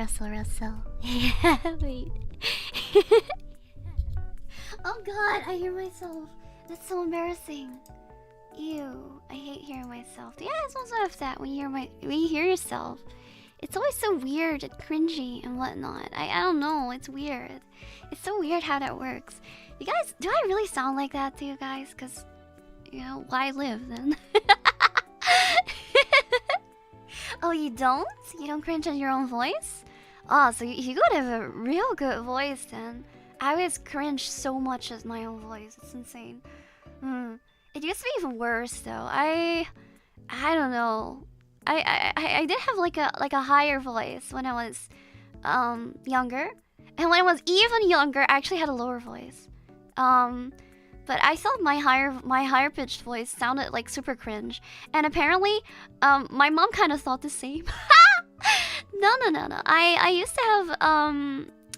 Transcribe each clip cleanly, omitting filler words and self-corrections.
Russell. Wait. Oh god, I hear myself. That's so embarrassing. Ew, I hate hearing myself. Do you guys also have that when you hear yourself? It's always so weird and cringy and whatnot. I don't know, it's weird. It's so weird how that works. You guys, do I really sound like that to you guys? Cause, you know, why live then? Oh, you don't? You don't cringe at your own voice? Oh, so you gotta have a real good voice then. I always cringe so much at my own voice. It's insane. It used to be even worse though. I don't know. I did have like a higher voice when I was younger, and when I was even younger, I actually had a lower voice. But I thought my higher pitched voice sounded like super cringe, and apparently, my mom kind of thought the same. No. I used to have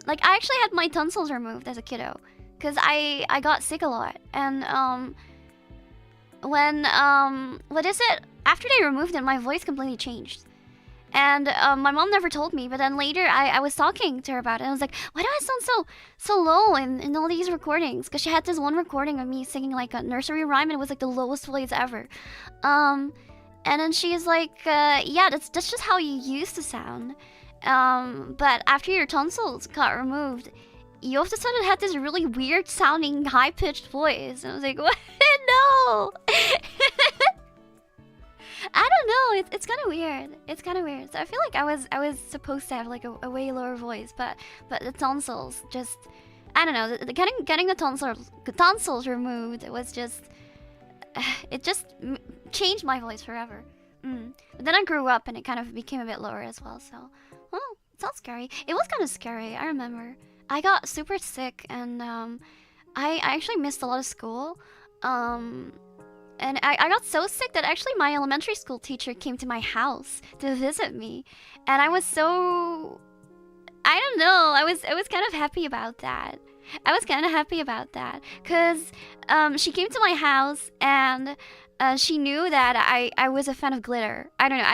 like I actually had my tonsils removed as a kiddo, cause I got sick a lot, and when what is it? After they removed it, my voice completely changed. And my mom never told me, but then later I was talking to her about it. And I was like, why do I sound so low in all these recordings? Because she had this one recording of me singing like a nursery rhyme, and it was like the lowest voice ever. And then she's like, yeah, that's just how you used to sound. But after your tonsils got removed, you all of a sudden had this really weird sounding high-pitched voice. And I was like, what? No! I don't know. It's kind of weird. It's kind of weird. So I feel like I was supposed to have like a way lower voice, but the tonsils just, I don't know. Getting the tonsils removed, it was just, it just changed my voice forever. But then I grew up and it kind of became a bit lower as well. So, well, it's not scary. It was kind of scary. I remember I got super sick, and I actually missed a lot of school. And I got so sick that actually my elementary school teacher came to my house to visit me. And I was so... I don't know. I was kind of happy about that. Because she came to my house, and she knew that I was a fan of glitter. I don't know.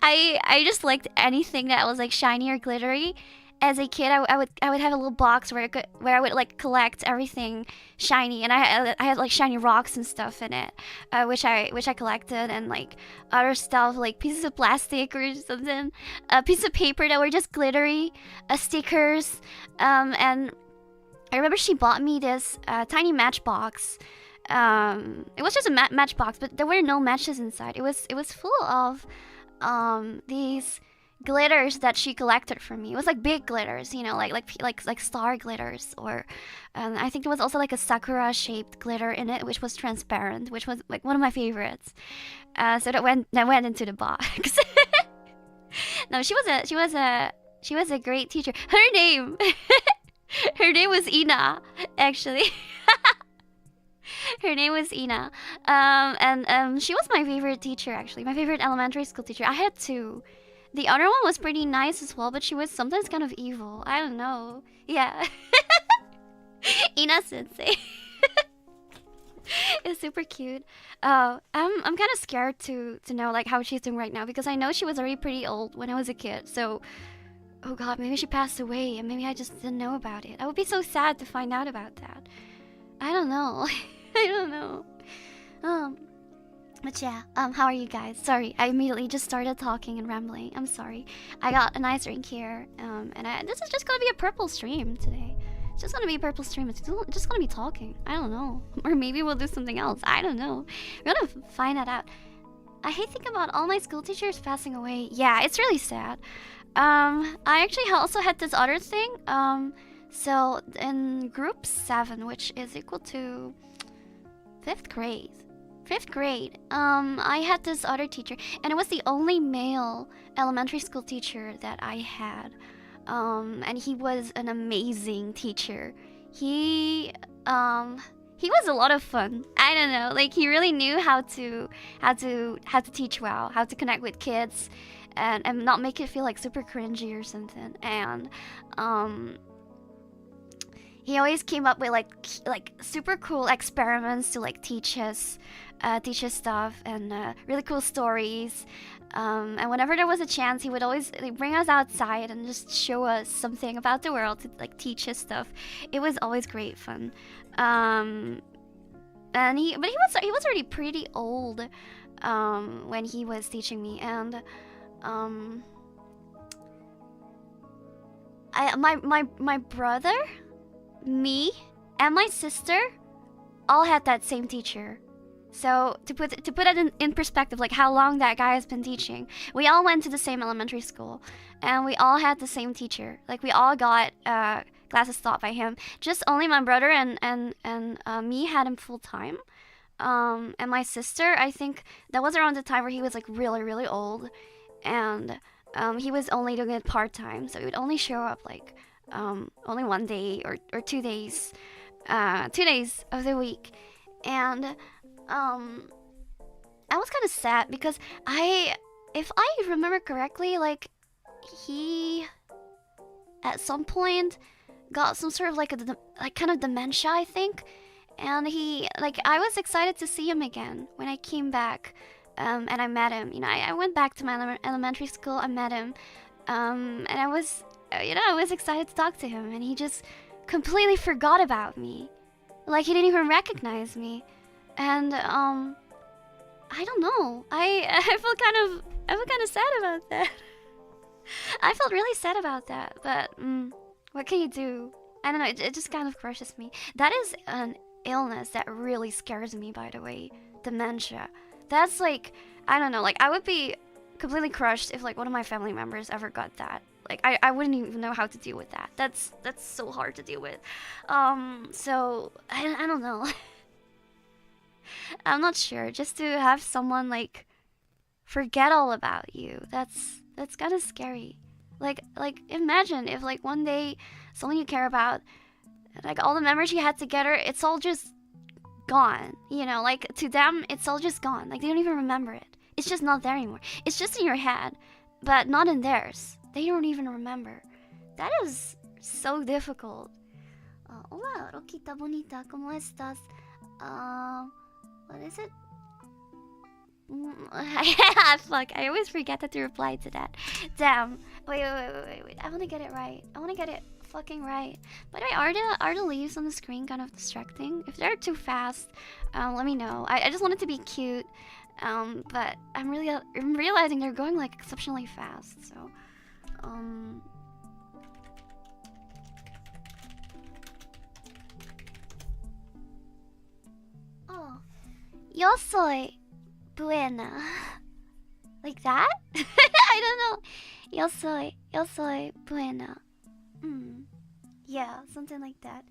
I just liked anything that was like shiny or glittery. As a kid, I would have a little box where I would like collect everything shiny, and I had like shiny rocks and stuff in it, which I collected, and like other stuff like pieces of plastic or something, pieces of paper that were just glittery, stickers, and I remember she bought me this tiny matchbox. It was just a matchbox, but there were no matches inside. It was full of these glitters that she collected for me. It was like big glitters, you know, like star glitters, or I think there was also like a sakura shaped glitter in it, which was transparent, which was like one of my favorites. So that went into the box. No, she was a great teacher. Her name was Ina, actually. Her name was Ina, and she was my favorite teacher, actually. My favorite elementary school teacher. I had two. The other one was pretty nice as well, but she was sometimes kind of evil. I don't know. Yeah. Ina sensei. It's super cute. I'm kind of scared to know like how she's doing right now, because I know she was already pretty old when I was a kid. So, oh god, maybe she passed away and maybe I just didn't know about it. I would be so sad to find out about that. I don't know. I don't know. But yeah, how are you guys? Sorry, I immediately just started talking and rambling. I'm sorry. I got a nice drink here, and this is just gonna be a purple stream today. It's just gonna be a purple stream. It's just gonna be talking. I don't know. Or maybe we'll do something else. I don't know. We're gonna find that out. I hate thinking about all my school teachers passing away. Yeah, it's really sad. I actually also had this other thing. So in group 7, which is equal to 5th grade, I had this other teacher, and it was the only male elementary school teacher that I had. And he was an amazing teacher. He was a lot of fun. I don't know, like he really knew how to teach well, how to connect with kids, and not make it feel like super cringy or something. And he always came up with like super cool experiments to like teach us stuff and really cool stories. And whenever there was a chance, he would always like, bring us outside and just show us something about the world to like teach us stuff. It was always great fun. And he was already pretty old when he was teaching me, and my brother, me, and my sister all had that same teacher. So to put it in perspective, like how long that guy has been teaching, we all went to the same elementary school, and we all had the same teacher. Like we all got classes taught by him. Just only my brother and me had him full time. And my sister, I think that was around the time where he was like really old, and he was only doing it part time, so he would only show up like only one day or 2 days, 2 days of the week. And I was kind of sad because if I remember correctly, like he at some point got some sort of like kind of dementia, I think. And I was excited to see him again when I came back, and I met him. You know, I went back to my elementary school. I met him, and I was excited to talk to him, and he just completely forgot about me, like he didn't even recognize me, and I don't know. I felt kind of sad about that. I felt really sad about that, but what can you do? I don't know. It just kind of crushes me. That is an illness that really scares me, by the way. Dementia. That's like, I don't know, like I would be completely crushed if like one of my family members ever got that. Like I wouldn't even know how to deal with that. That's so hard to deal with. So I don't know. I'm not sure. Just to have someone like forget all about you, that's kind of scary. Like imagine if like one day someone you care about, like all the memories you had together, it's all just gone. You know, like to them, it's all just gone. Like they don't even remember it. It's just not there anymore. It's just in your head, but not in theirs. They don't even remember. That is so difficult. Hola, Roquita bonita, ¿cómo estás? What is it? Fuck, I always forget to reply to that. Damn. Wait. I want to get it right. I want to get it fucking right. By the way, are the leaves on the screen kind of distracting? If they're too fast, let me know. I just want it to be cute, but I'm realizing they're going like exceptionally fast. So, oh, yo soy buena. Like that? I don't know. Yo soy buena. Yeah, something like that.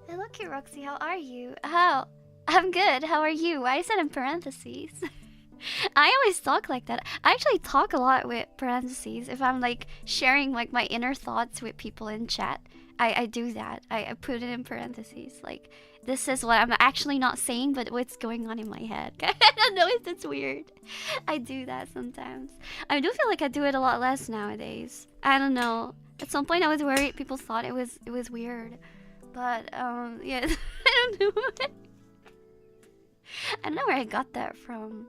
Hello, cute Roxy. How are you? I'm good. How are you? I said in parentheses. I always talk like that. I actually talk a lot with parentheses if I'm like sharing like my inner thoughts with people in chat. I do that. I put it in parentheses. Like, this is what I'm actually not saying, but what's going on in my head. I don't know if that's weird. I do that sometimes. I do feel like I do it a lot less nowadays. I don't know. At some point I was worried people thought it was weird. But, yeah. I don't know. I don't know where I got that from.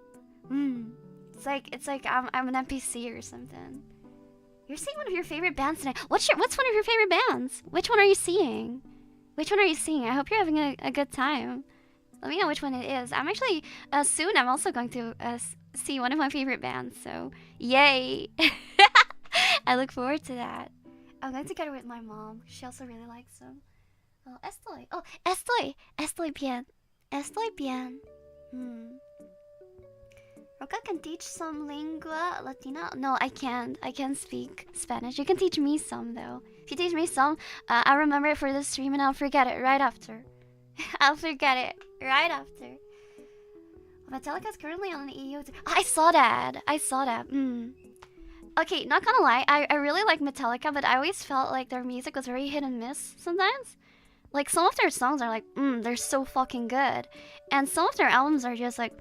It's like I'm an NPC or something. You're seeing one of your favorite bands tonight. What's one of your favorite bands? Which one are you seeing? Which one are you seeing? I hope you're having a good time. Let me know which one it is. I'm actually, soon I'm also going to see one of my favorite bands, so yay! I look forward to that. I'm going together with my mom. She also really likes them. Estoy bien. Estoy bien. Roca can teach some lingua latina. No, I can't. I can't speak Spanish. You can teach me some, though. If you teach me some, I'll remember it for the stream and I'll forget it right after. I'll forget it right after. Metallica's currently on the EU. I saw that. Okay, not gonna lie. I really like Metallica, but I always felt like their music was very hit and miss sometimes. Like, some of their songs are like, they're so fucking good. And some of their albums are just like,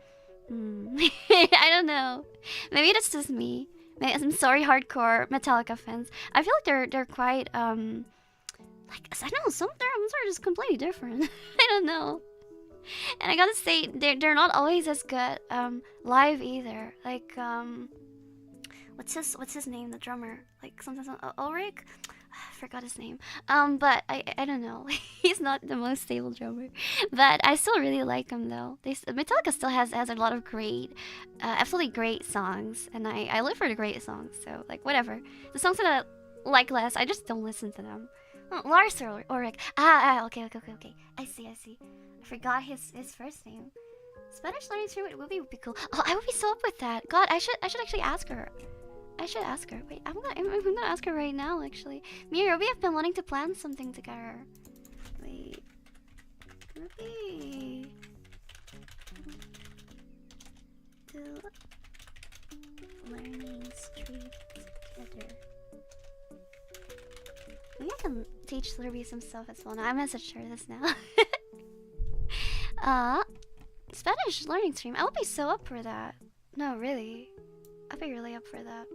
I don't know. Maybe that's just me. I'm sorry, hardcore Metallica fans. I feel like they're quite like, I don't know, some drums are just completely different. I don't know. And I gotta say, they're not always as good live either. Like, what's his name, the drummer? Like, sometimes Ulrich? I forgot his name. But I don't know. He's not the most stable drummer. But I still really like him though. Metallica still has a lot of great, absolutely great songs. And I live for the great songs, so like whatever. The songs that I like less, I just don't listen to them. Oh, Lars Ulrich. Okay. I see. I forgot his first name. Spanish learning stream would be cool. Oh, I would be so up with that. God, I should actually ask her. Wait, I'm gonna ask her right now, actually. Me and Ruby have been wanting to plan something together. Wait. Ruby. Do learning stream together. Maybe I can teach Ruby some stuff as well. Now, I messaged her this now. Spanish learning stream. I would be so up for that. No, really. I'd be really up for that.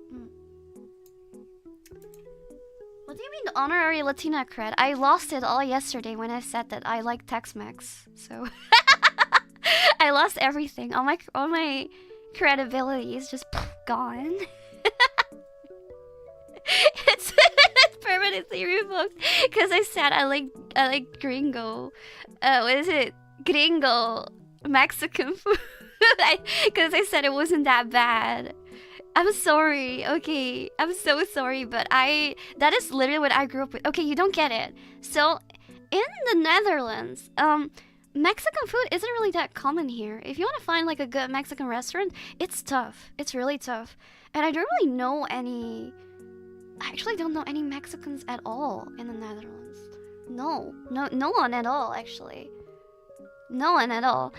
What do you mean honorary Latina cred? I lost it all yesterday when I said that I like Tex-Mex. So I lost everything. All my credibility is just gone. it's permanently revoked because I said I like gringo. What is it? Gringo Mexican food. Because I said it wasn't that bad. I'm sorry, okay? I'm so sorry, but that is literally what I grew up with. Okay, you don't get it. So, in the Netherlands, Mexican food isn't really that common here. If you want to find like a good Mexican restaurant, it's tough. It's really tough. And I don't really know any... I actually don't know any Mexicans at all in the Netherlands. No one at all, actually. No one at all.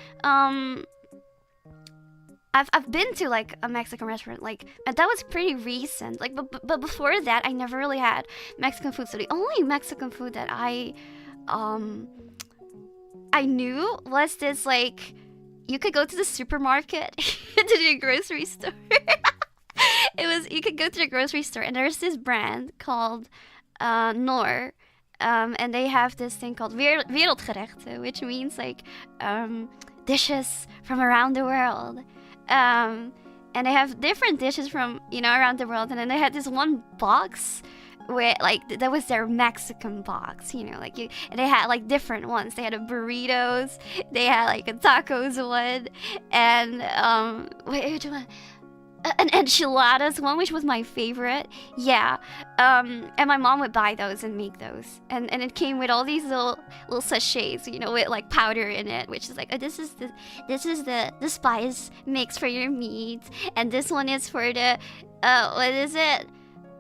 I've been to like a Mexican restaurant, like, and that was pretty recent. Like, but before that, I never really had Mexican food. So the only Mexican food that I knew was this, like, you could go to the supermarket, to the grocery store. You could go to the grocery store, and there's this brand called Knorr. And they have this thing called ℍ𝕗𝕗𝕗, which means like dishes from around the world. And they have different dishes from, around the world. And then they had this one box where, like, that was their Mexican box, and they had like different ones. They had a burritos, they had like a tacos one, and an enchiladas one, which was my favorite. Yeah. And my mom would buy those and make those. And it came with all these little sachets, with like powder in it, which is like, oh, this is the spice mix for your meat, and this one is for the what is it?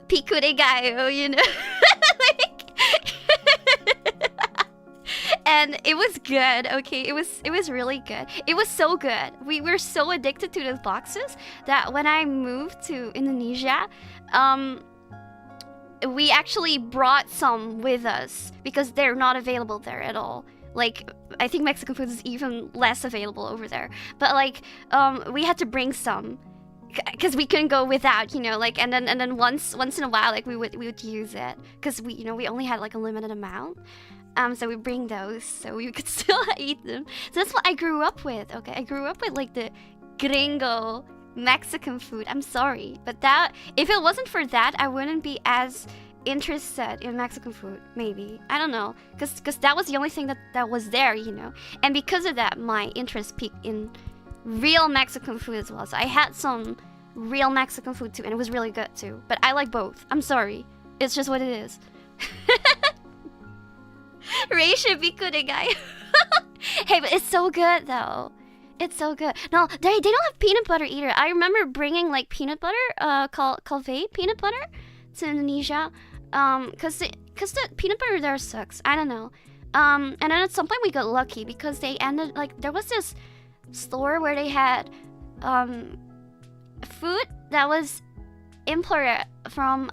Pico de gallo, like and it was good, okay? It was really good. It was so good. We were so addicted to those boxes that when I moved to Indonesia, we actually brought some with us because they're not available there at all. Like, I think Mexican food is even less available over there. But like, we had to bring some because we couldn't go without, like, and then once in a while, like, we would use it because we only had like a limited amount. So we bring those so we could still eat them. So that's what I grew up with, okay? I grew up with like the gringo Mexican food. I'm sorry, but that, if it wasn't for that, I wouldn't be as interested in Mexican food, maybe. I don't know, because that was the only thing that was there, And because of that, my interest peaked in real Mexican food as well. So I had some real Mexican food too, and it was really good too. But I like both. I'm sorry. It's just what it is. Ray should be good, guy. Hey, but it's so good though. It's so good. No, they don't have peanut butter either. I remember bringing like peanut butter, 𝕊𝐿 peanut butter to Indonesia, cause the peanut butter there sucks. I don't know. And then at some point we got lucky because they ended, like, there was this store where they had food that was imported from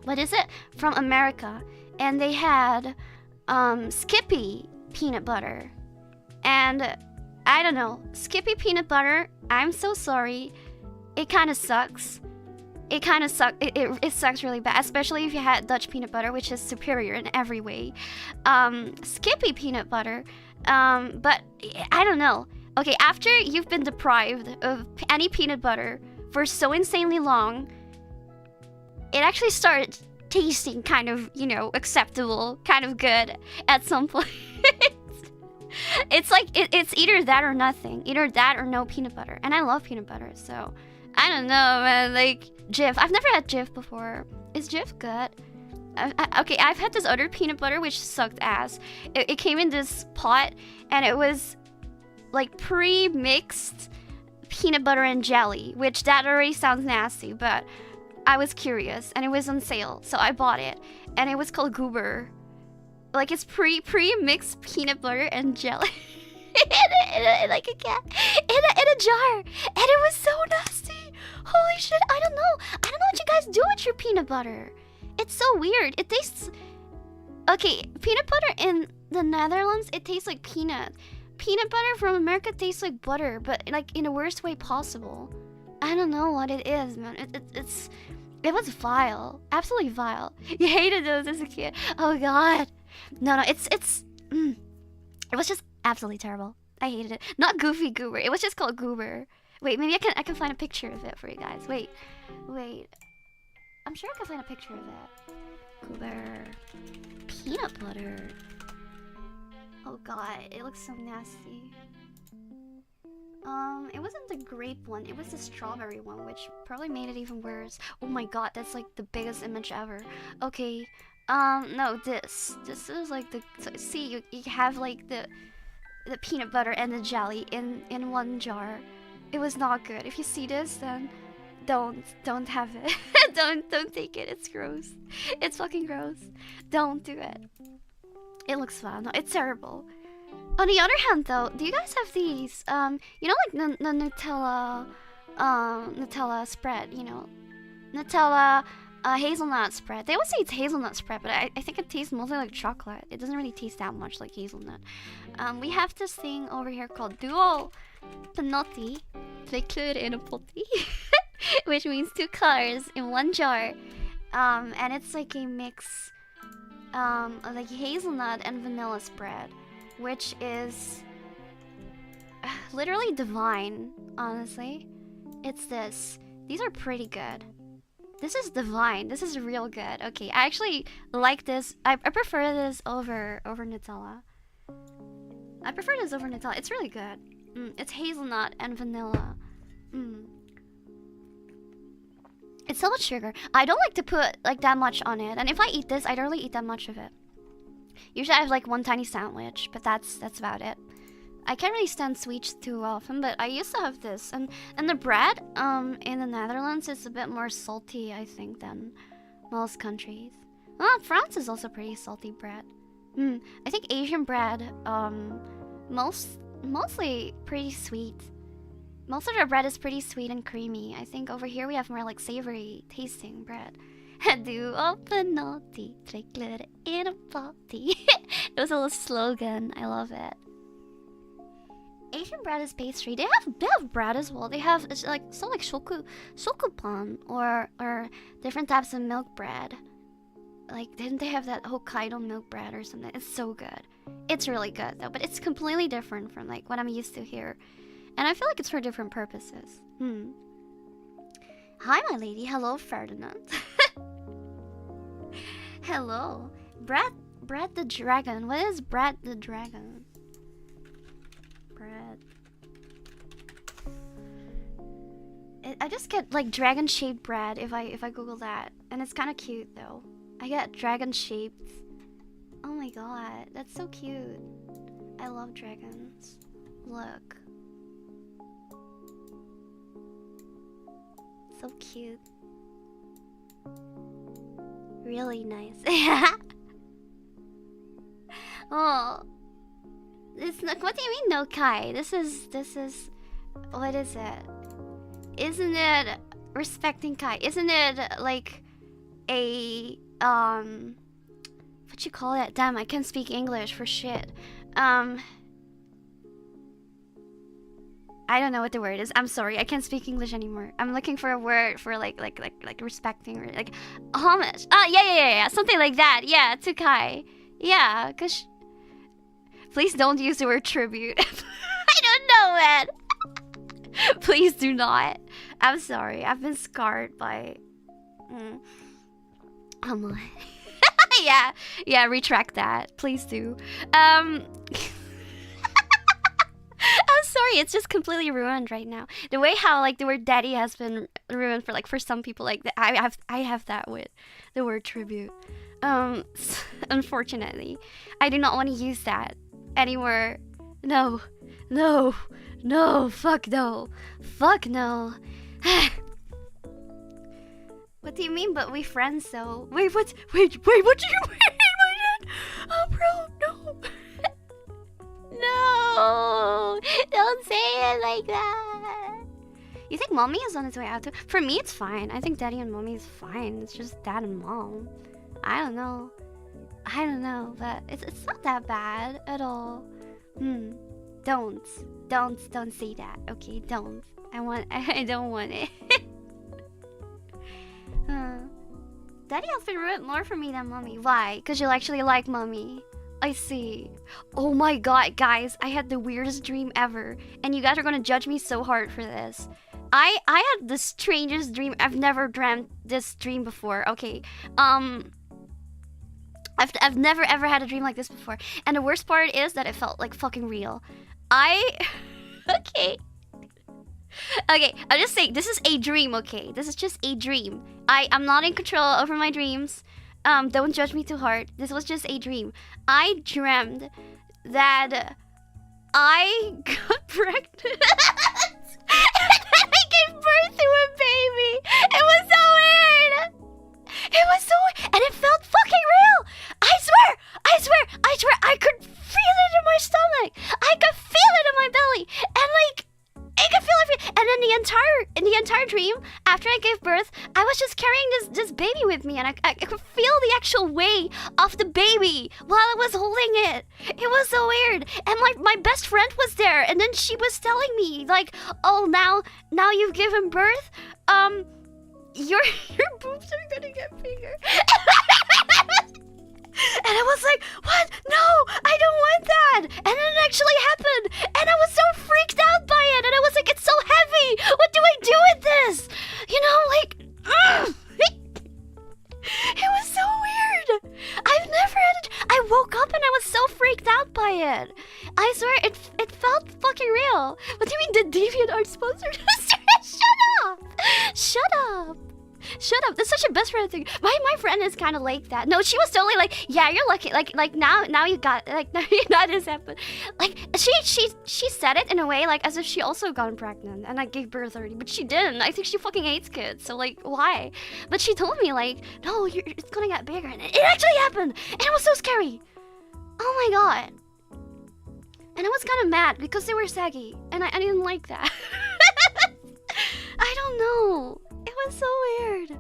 what is it? From America. And they had Skippy peanut butter. And I don't know, Skippy peanut butter, I'm so sorry. It kind of sucks. it kind of sucks. It sucks really bad, especially if you had Dutch peanut butter, which is superior in every way. Skippy peanut butter, but I don't know. Okay, after you've been deprived of any peanut butter for so insanely long, it actually started tasting kind of, you know, acceptable, kind of good at some point. It's like, it's either that or nothing. Either that or no peanut butter. And I love peanut butter, so I don't know, man. Like, Jif. I've never had Jif before. Is Jif good? Okay, I've had this other peanut butter which sucked ass. It came in this pot, and it was like pre-mixed peanut butter and jelly, which that already sounds nasty, but I was curious, and it was on sale, so I bought it, and it was called Goober. Like, it's pre-mixed peanut butter and jelly in like a cat in a jar, and it was so nasty. Holy shit! I don't know what you guys do with your peanut butter. It's so weird. It tastes okay. Peanut butter in the Netherlands, it tastes like peanut. Peanut butter from America tastes like butter, but like in the worst way possible. I don't know what it is, man. It was vile, absolutely vile. You hated those as a kid. Oh god. No, it was just absolutely terrible. I hated it. Not Goofy Goober. It was just called Goober. Wait, maybe I can find a picture of it for you guys. Wait. I'm sure I can find a picture of it. Goober peanut butter. Oh god, it looks so nasty. It wasn't the grape one, it was the strawberry one, which probably made it even worse. Oh my god, that's like the biggest image ever. Okay, no, this is like the, see, you have like the peanut butter and the jelly in one jar. It was not good. If you see this, then don't have it. don't take it. It's gross. It's fucking gross. Don't do it. It looks fun. No, it's terrible. On the other hand, though, do you guys have these? You know, like the Nutella spread. You know, Nutella hazelnut spread. They always say it's hazelnut spread, but I think it tastes mostly like chocolate. It doesn't really taste that much like hazelnut. We have this thing over here called ℉𝕗𝕃 ℍ𝕗𝕃 which means 2 colors in one jar. And it's like a mix of like hazelnut and vanilla spread, which is literally divine, honestly. It's this. These are pretty good. This is divine. This is real good. Okay, I actually like this. I prefer this over Nutella. I prefer this over Nutella. It's really good. It's hazelnut and vanilla. It's so much sugar. I don't like to put like that much on it. And if I eat this, I don't really eat that much of it. Usually I have like one tiny sandwich, but that's about it. I can't really stand sweets too often, but I used to have this. And the bread in the Netherlands is a bit more salty, I think, than most countries. Well, France is also pretty salty bread. I think Asian bread, mostly pretty sweet. Most of their bread is pretty sweet and creamy. I think over here we have more like savory tasting bread. ℉𝕗𝕃 ℍ𝕗𝕃. It was a little slogan. I love it. Asian bread is pastry. They have bread as well. They have, it's like so like shokupan or different types of milk bread. Like, didn't they have that Hokkaido milk bread or something? It's so good. It's really good though, but it's completely different from like what I'm used to here. And I feel like it's for different purposes. Hi, my lady. Hello, Ferdinand. Hello. Brad the Dragon. What is Brad the Dragon? Bread. I just get like dragon-shaped bread if I Google that. And it's kind of cute though. I get dragon-shaped. Oh my god. That's so cute. I love dragons. Look. So cute. Really nice. Oh. It's not, what do you mean no Kai? This is what is it? Isn't it respecting Kai? Isn't it like a what you call it? Damn, I can't speak English for shit. I don't know what the word is. I'm sorry. I can't speak English anymore. I'm looking for a word for like respecting or like homage. Yeah. Something like that. Yeah, Tsukai. Yeah, cause please don't use the word tribute. I don't know, man. Please do not. I'm sorry. I've been scarred by. Come on. Yeah. Retract that. Please do. I'm sorry, it's just completely ruined right now. The way how like the word daddy has been ruined for some people, like I have that with the word tribute. Unfortunately, I do not want to use that anymore. No, fuck no. What do you mean? But we friends though. Wait, what do you mean? Oh, bro, no. No, don't say it like that. You think mommy is on its way out too? For me, it's fine. I think daddy and mommy is fine. It's just dad and mom. I don't know, but it's not that bad at all. Don't say that. Okay, don't. I don't want it. Daddy has been ruined more for me than mommy. Why? Because you actually like mommy. I see. Oh my god, guys, I had the weirdest dream ever, and you guys are gonna judge me so hard for this. I had the strangest dream. I've never dreamt this dream before. Okay, I've never ever had a dream like this before, and the worst part is that it felt like fucking real. Okay, I'm just saying, this is a dream, okay? This is just a dream. I'm not in control over my dreams. Don't judge me too hard. This was just a dream. I dreamt that I got pregnant and then I gave birth to a baby. It was so weird. And it felt fucking real. I swear. I could feel it in my stomach. I could feel it in my belly. And like, I could feel it. And then the entire dream, after I gave birth, I was just carrying this baby with me, and I could feel the actual weight of the baby while I was holding it. It was so weird. And my best friend was there, and then she was telling me like, oh, now you've given birth, your boobs are gonna get bigger. And I was like, what? No, I don't want that. And then it actually happened. And I was so freaked out by it. And I was like, it's so heavy. What do I do with this? You know, like, it was so weird. I've never had I woke up and I was so freaked out by it. I swear, it felt fucking real. What do you mean the DeviantArt sponsored? Shut up. That's such a best friend thing. My friend is kind of like that. No, she was totally like, yeah, you're lucky. Like now you got, like, now you got this happened. Like she said it in a way like as if she also got pregnant and like gave birth already, but she didn't. I think she fucking hates kids. So like, why? But she told me like, no, it's gonna get bigger, and it actually happened, and it was so scary. Oh my god. And I was kind of mad because they were saggy, and I didn't like that. I don't know. It was so weird.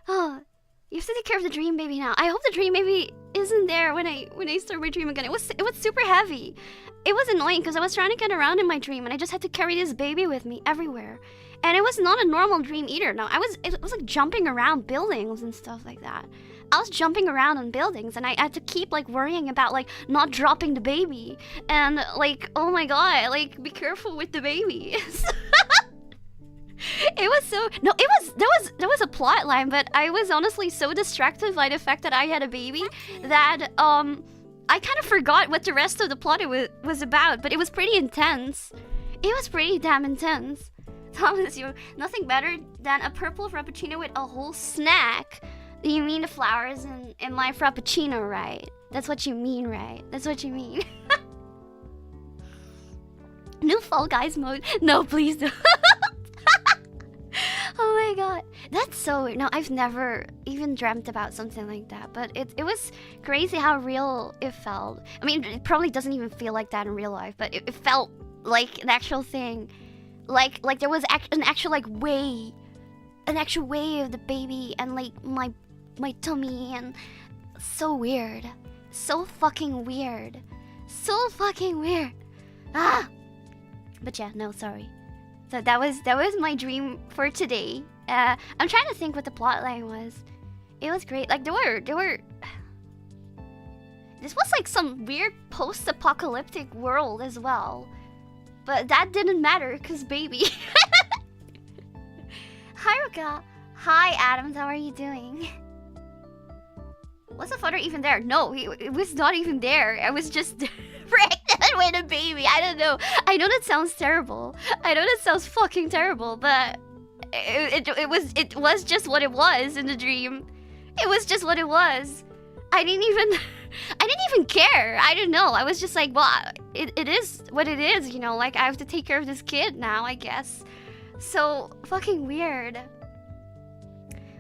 Oh, you have to take care of the dream baby now. I hope the dream baby isn't there when I start my dream again. It was super heavy. It was annoying because I was trying to get around in my dream, and I just had to carry this baby with me everywhere. And it was not a normal dream either. No, it was like jumping around buildings and stuff like that. I was jumping around on buildings, and I had to keep like worrying about like not dropping the baby. And like, oh my god, like be careful with the baby. It was so there was a plot line, but I was honestly so distracted by the fact that I had a baby that I kind of forgot what the rest of the plot was about. But it was pretty intense. It was pretty damn intense. Thomas, you nothing better than a purple frappuccino with a whole snack. You mean the flowers in my frappuccino, right? That's what you mean, right? That's what you mean. New Fall Guys mode. No, please don't. Oh my god, that's so weird. No, I've never even dreamt about something like that, but it was crazy how real it felt. I mean, it probably doesn't even feel like that in real life, but it felt like an actual thing. Like there was an actual like way, an actual way of the baby and like my tummy, and so weird. So fucking weird. So fucking weird. Ah! But yeah, no, sorry. So that was my dream for today. I'm trying to think what the plot line was. It was great. Like there were. This was like some weird post-apocalyptic world as well, but that didn't matter because baby. Hi Ruka. Hi Adams. How are you doing? Was the father even there? No, it was not even there. I was just pregnant with a baby. I don't know. I know that sounds terrible. I know that sounds fucking terrible, but it was just what it was in the dream. It was just what it was. I didn't even care. I don't know. I was just like, well, it is what it is, you know, like I have to take care of this kid now, I guess. So fucking weird.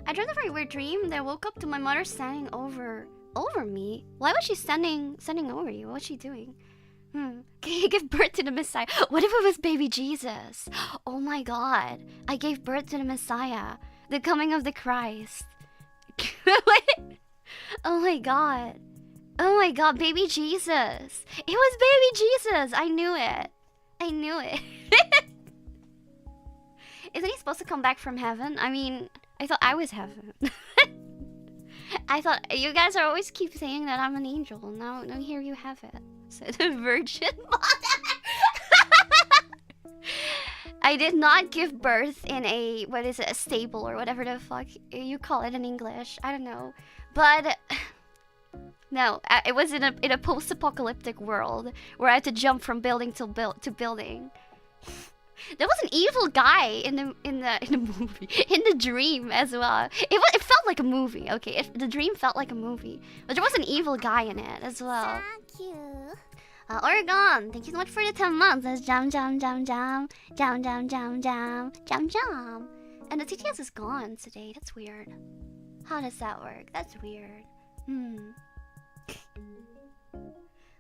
I dreamt a very weird dream that I woke up to my mother standing over me. Why was she standing over you? What was she doing? Can you give birth to the Messiah? What if it was baby Jesus? Oh my god. I gave birth to the Messiah. The coming of the Christ. Oh my god. Oh my god, baby Jesus. It was baby Jesus. I knew it. I knew it. Isn't he supposed to come back from heaven? I mean, I thought I was heaven. I thought you guys are always keep saying that I'm an angel. Now here you have it. So the virgin mother. I did not give birth in a, what is it, a stable or whatever the fuck you call it in English. I don't know. But no, it was in a post-apocalyptic world where I had to jump from building to building. There was an evil guy in the movie, in the dream as well. It felt like a movie, okay? The dream felt like a movie, but there was an evil guy in it as well. Thank you. Oregon, thank you so much for the 10 months. That's jam. And the TTS is gone today. That's weird. How does that work? That's weird.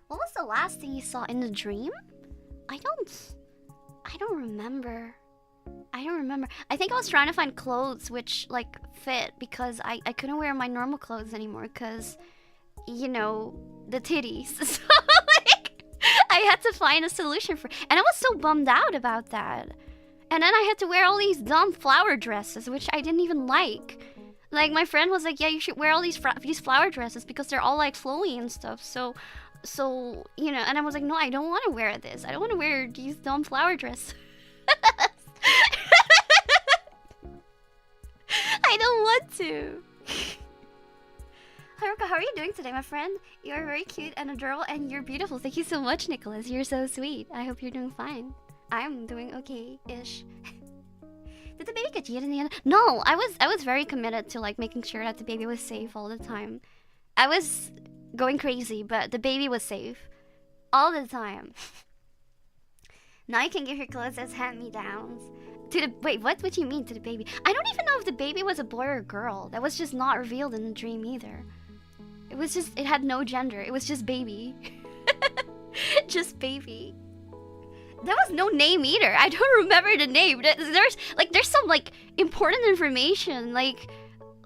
What was the last thing you saw in the dream? I don't remember. I think I was trying to find clothes which like fit because I couldn't wear my normal clothes anymore because, you know, the titties. So like I had to find a solution for, and I was so bummed out about that. And then I had to wear all these dumb flower dresses which I didn't even like. Like my friend was like, yeah, you should wear all these flower dresses because they're all like flowy and stuff. So you know, and I was like, no, I don't want to wear this. I don't want to wear these dumb flower dresses. I don't want to. Haruka, how are you doing today, my friend? You're very cute and adorable and you're beautiful. Thank you so much, Nicholas. You're so sweet. I hope you're doing fine. I'm doing okay-ish. Did the baby get eaten in the end? No, I was very committed to like making sure that the baby was safe all the time. I was going crazy, but the baby was safe all the time. Now you can give your clothes as hand-me-downs. Wait, what would you mean to the baby? I don't even know if the baby was a boy or a girl. That was just not revealed in the dream either. It had no gender. It was just baby. Just baby. There was no name either. I don't remember the name. There's some like important information, like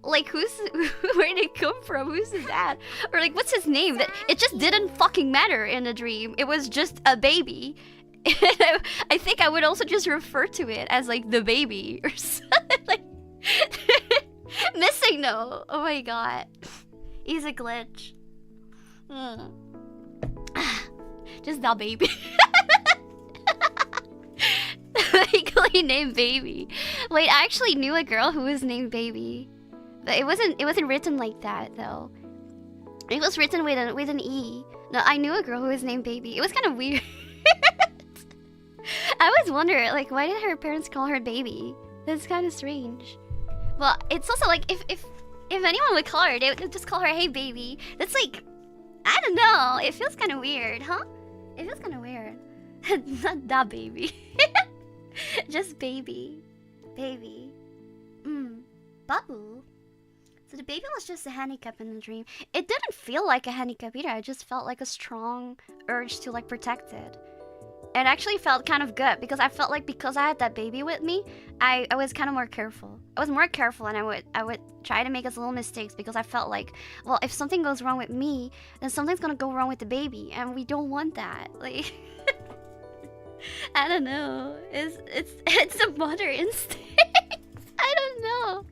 where did it come from? Who's his dad? Or like what's his name? That it just didn't fucking matter in the dream. It was just a baby. I think I would also just refer to it as like the baby or something. Like missing no. Oh my god. He's a glitch. Just the baby. Legally named Baby. Wait, I actually knew a girl who was named Baby. But it wasn't written like that though. It was written with an E. No, I knew a girl who was named Baby. It was kind of weird. I always wonder, like, why did her parents call her Baby? That's kind of strange. Well, it's also like if anyone would call her, they would just call her Hey Baby. That's like, I don't know. It feels kind of weird, huh? It feels kind of weird. Not that baby. Just baby. Baby. Babu. So the baby was just a handicap in the dream. It didn't feel like a handicap either. It just felt like a strong urge to like protect it. It actually felt kind of good because I felt like because I had that baby with me, I was kind of more careful. I was more careful and I would try to make as little mistakes because I felt like, well, if something goes wrong with me, then something's gonna go wrong with the baby and we don't want that. Like I don't know. It's a mother instinct. I don't know.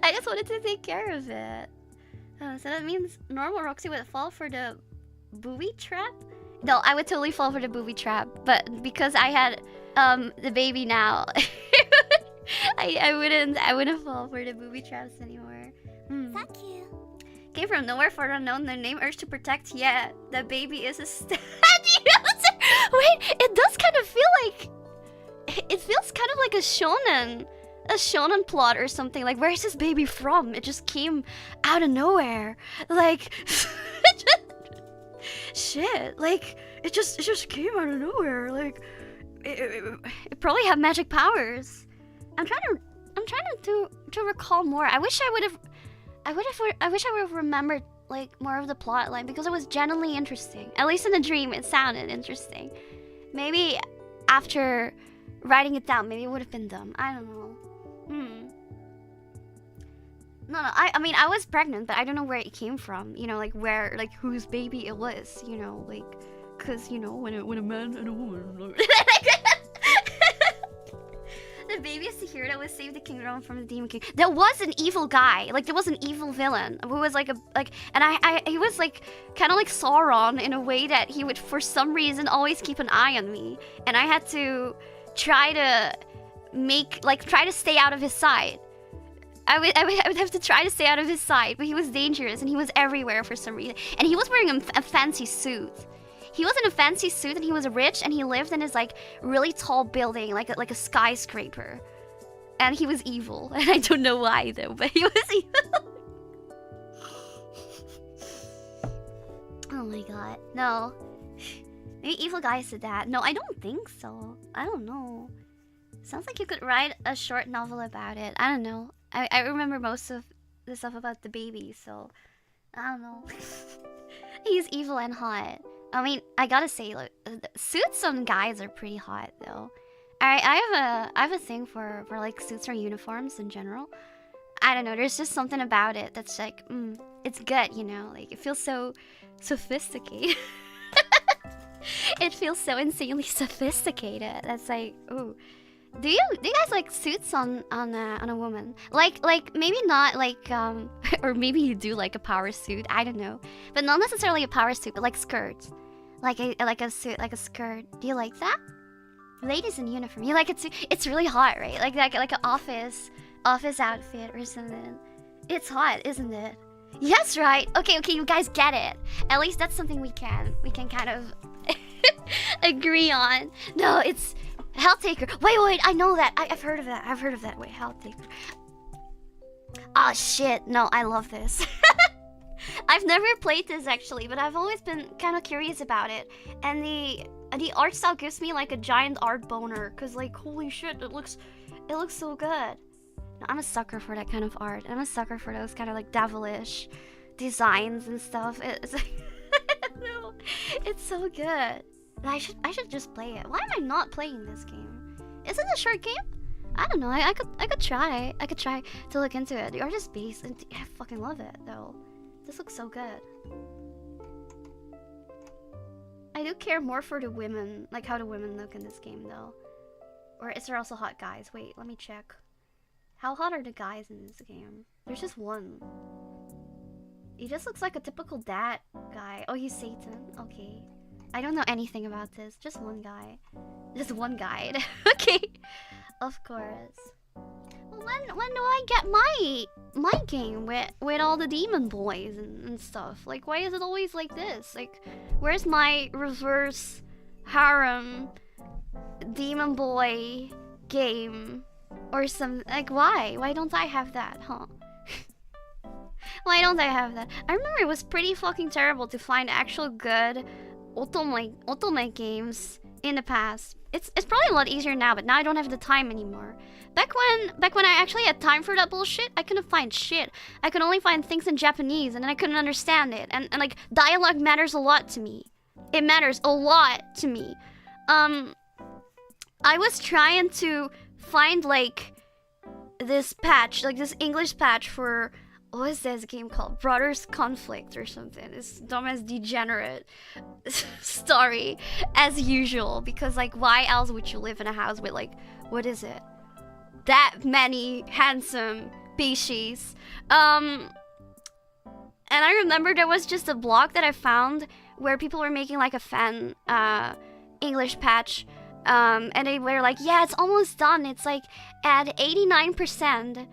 I just wanted to take care of it. So that means normal Roxy would fall for the booby trap? No, I would totally fall for the booby trap, but because I had the baby now, I wouldn't fall for the booby traps anymore. Thank you. Came from nowhere for unknown. The name urge to protect. Yeah, the baby is a stat user. Wait, it does kind of feel like it feels kind of like a shonen plot or something. Like, where's this baby from? It just came out of nowhere. Like, shit. Like, it just came out of nowhere. Like, it probably had magic powers. I'm trying to recall more. I wish I would have remembered like more of the plot line because it was genuinely interesting. At least in the dream, it sounded interesting. Maybe after writing it down, maybe it would have been dumb. I don't know. No, I mean, I was pregnant, but I don't know where it came from. You know, like where, like whose baby it was. You know, like, cause you know when a man and a woman. The baby is the hero that would save the kingdom from the demon king. There was an evil guy, like there was an evil villain who was like he was like kind of like Sauron in a way that he would for some reason always keep an eye on me, and I had to try to stay out of his sight. I would have to try to stay out of his sight, but he was dangerous and he was everywhere for some reason, and he was wearing a fancy suit. He was in a fancy suit and he was rich and he lived in his like really tall building, like a skyscraper. And he was evil. And I don't know why though, but he was evil. Oh my god. No. Maybe evil guy said that. No, I don't think so. I don't know. Sounds like you could write a short novel about it. I don't know. I remember most of the stuff about the baby, so I don't know. He's evil and hot. I mean, I gotta say, look, suits on guys are pretty hot, though. I have a thing for like suits or uniforms in general. I don't know. There's just something about it that's like, it's good, you know. Like it feels so sophisticated. It feels so insanely sophisticated. That's like, ooh. Do you guys like suits on a woman? Like maybe not like or maybe you do like a power suit. I don't know, but not necessarily a power suit, but like skirts, like a suit, like a skirt. Do you like that? Ladies in uniform, you like it too? It's really hot, right? Like an office outfit or something. It's hot, isn't it? Yes, right. Okay, you guys get it. At least that's something we can kind of agree on. No, it's Helltaker. Wait, I know that. I've heard of that. Wait, Helltaker. Oh shit, no, I love this. I've never played this actually, but I've always been kind of curious about it. And the art style gives me like a giant art boner, cause like holy shit, it looks so good. No, I'm a sucker for that kind of art. I'm a sucker for those kind of like devilish designs and stuff. It's no, it's so good. I should just play it. Why am I not playing this game? Is it a short game? I don't know. I could try. I could try to look into it. The art is based, and I fucking love it though. This looks so good. I do care more for the women, like how the women look in this game though. Or is there also hot guys? Wait, let me check. How hot are the guys in this game? There's just one. He just looks like a typical dad guy. Oh, he's Satan. Okay. I don't know anything about this. Just one guy. Just one guide. Okay. Of course. Well, when do I get my game with all the demon boys and stuff? Like, why is it always like this? Like, where's my reverse harem demon boy game or some, like, why don't I have that, huh? Why don't I have that? I remember it was pretty fucking terrible to find actual good Otome games in the past. It's probably a lot easier now, but now I don't have the time anymore. Back when I actually had time for that bullshit, I couldn't find shit. I could only find things in Japanese, and then I couldn't understand it. And like, dialogue matters a lot to me. It matters a lot to me. I was trying to find like this patch, like this English patch for what is this game called? Brothers Conflict or something. It's dumb as degenerate story as usual, because like why else would you live in a house with like, what is it? That many handsome species. And I remember there was just a blog that I found where people were making like a fan English patch. And they were like, yeah, it's almost done. It's like at 89%.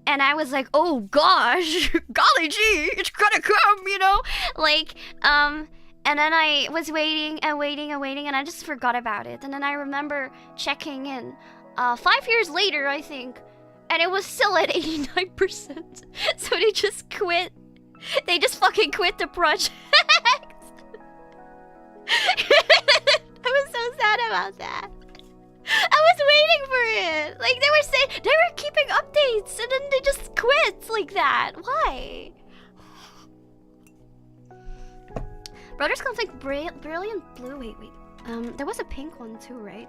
And I was like, oh gosh, golly gee, it's gonna come, you know? Like, and then I was waiting and waiting and waiting, and I just forgot about it. And then I remember checking in 5 years later, I think, and it was still at 89%. So they just quit. They just fucking quit the project. I was so sad about that. I was waiting for it. Like, they were saying, they were keeping updates, and then they just quit like that. Why? Brothers Conflict Brilliant Blue. Wait. There was a pink one too, right?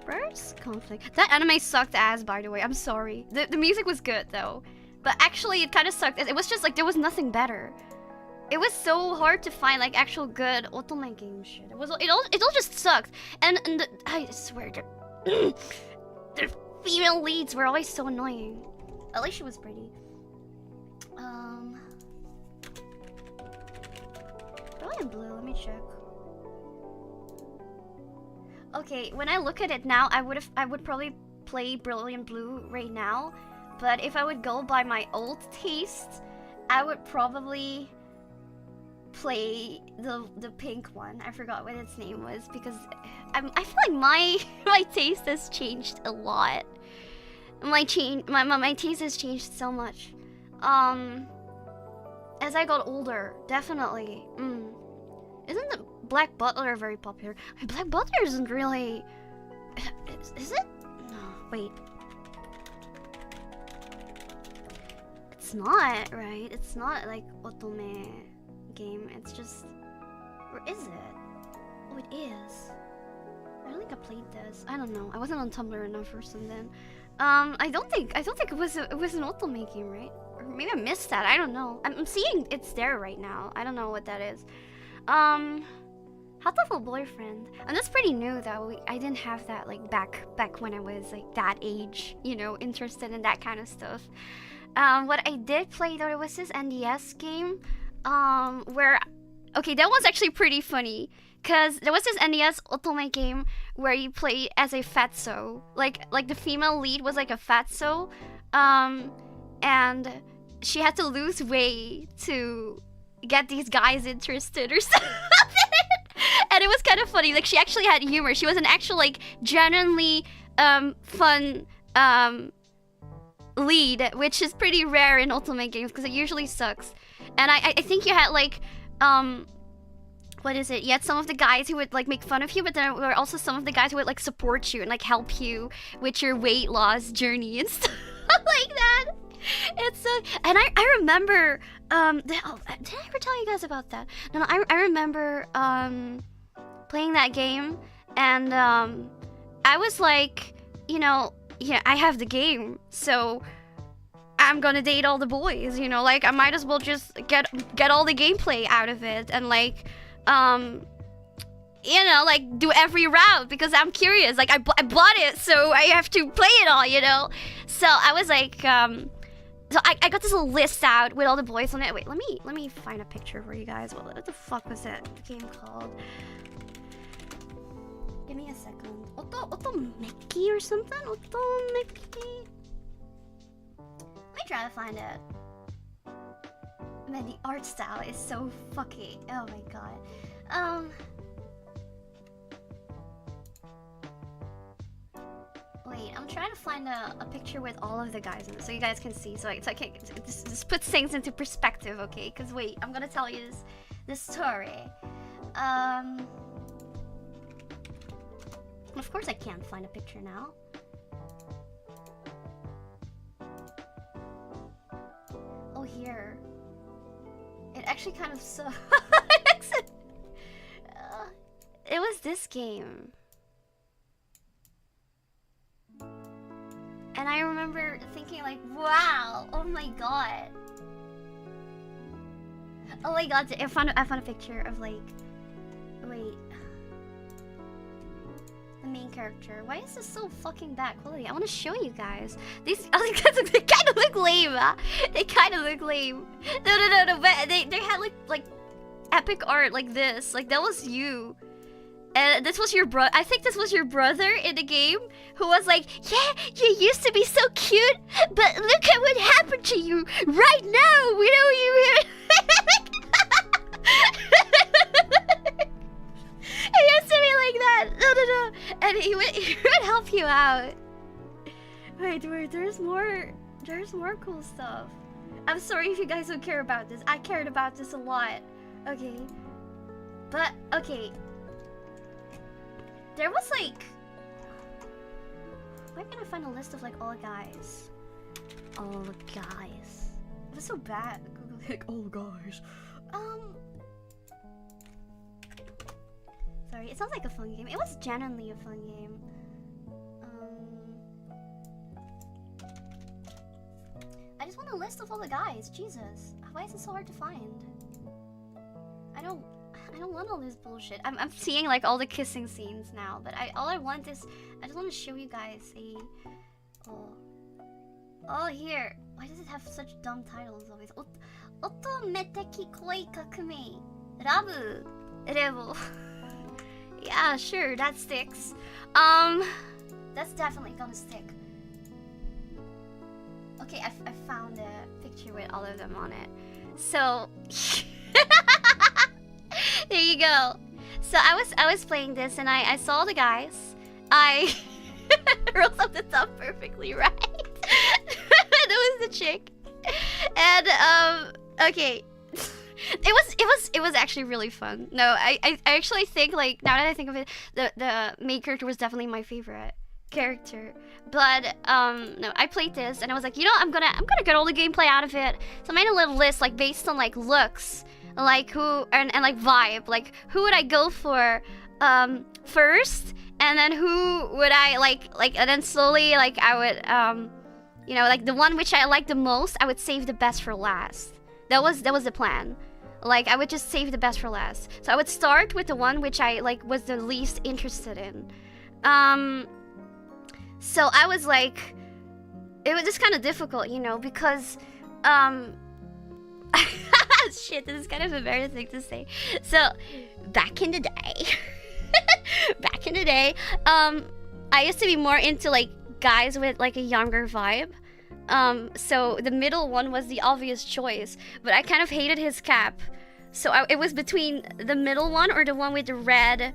Brothers Conflict. That anime sucked ass, by the way. I'm sorry. The music was good, though. But actually, it kind of sucked. It was just like, there was nothing better. It was so hard to find like actual good Otome game shit. It all just sucked. And I swear, the female leads were always so annoying. At least she was pretty. Brilliant Blue, let me check. Okay, when I look at it now, I would probably play Brilliant Blue right now. But if I would go by my old taste, I would probably play the pink one. I forgot what its name was, because I feel like my taste has changed a lot. My taste has changed so much. As I got older, definitely. Isn't the Black Butler very popular? I mean, Black Butler isn't really. Is it? No, wait. It's not, right? It's not like Otome game. It's just, or is it? Oh, it is. I don't think I played this. I don't know. I wasn't on Tumblr enough or something. I don't think it was an Otome game, right? Or maybe I missed that. I don't know. I'm seeing it's there right now. I don't know what that is. Hatoful Boyfriend. And that's pretty new though. I didn't have that like back when I was like that age, you know, interested in that kind of stuff. What I did play though, it was this NDS game, where, okay, that was actually pretty funny, cause there was this NDS Otome game where you played as a fatso, like the female lead was like a fatso, and she had to lose weight to get these guys interested or something. And it was kind of funny. Like, she actually had humor. She was an actual like genuinely fun lead, which is pretty rare in Otome games because it usually sucks. And I think you had like what is it? You had some of the guys who would like make fun of you, but there were also some of the guys who would like support you and like help you with your weight loss journey and stuff like that. It's and I remember did I ever tell you guys about that? No, I remember playing that game, and I was like, you know, yeah, I have the game, so I'm gonna date all the boys, you know, like I might as well just get all the gameplay out of it and like you know, like do every route because I'm curious. Like I bought it, so I have to play it all, you know. So I was like, so I got this little list out with all the boys on it. Wait, let me find a picture for you guys. What the fuck was that game called? Give me a second. Otome or something? Otome. Let me try to find it. Man, the art style is so fucking. Oh my god. Wait, I'm trying to find a picture with all of the guys in it so you guys can see. So it's okay. This puts things into perspective, okay? Because wait, I'm gonna tell you this story. Of course I can't find a picture now. Oh, here. It actually kind of sucks. It was this game. And I remember thinking like, wow, oh my god. Oh my god, I found a picture of like, wait, the main character. Why is this so fucking bad quality? I want to show you guys. These they kind of look lame. They kind of look lame. No. But they had like epic art like this. Like that was you. And this was your brother. I think this was your brother in the game who was like, yeah, you used to be so cute, but look at what happened to you right now. We know you. It used to be like that. No. And he would help you out. Wait, there's more cool stuff. I'm sorry if you guys don't care about this. I cared about this a lot. Okay. But, okay. There was like... Why can't I find a list of like all guys? All guys. It was so bad. Like, all guys. Sorry, it sounds like a fun game. It was genuinely a fun game. I just want a list of all the guys. Jesus. Why is it so hard to find? I don't want all this bullshit. I'm seeing like all the kissing scenes now, but all I want is I just want to show you guys a here. Why does it have such dumb titles always? Otome ℎ𝕗𝐾 ℎ𝕗𝕗 Yeah, sure, that sticks. That's definitely gonna stick. Okay, I found a picture with all of them on it. So there you go. So I was playing this and I saw the guys. I rose up the top perfectly right. That was the chick. And okay. It was actually really fun. No, I actually think like now that I think of it, the main character was definitely my favorite character. But no, I played this and I was like, you know, I'm gonna get all the gameplay out of it. So I made a little list like based on like looks, like who and like vibe, like who would I go for first, and then who would I like and then slowly like I would you know, like the one which I liked the most, I would save the best for last. That was the plan. Like I would just save the best for last. So I would start with the one which I like was the least interested in. So I was like, it was just kind of difficult, you know, because shit, this is kind of embarrassing to say. So back in the day, I used to be more into like guys with like a younger vibe. So the middle one was the obvious choice, but I kind of hated his cap. So it was between the middle one or the one with the red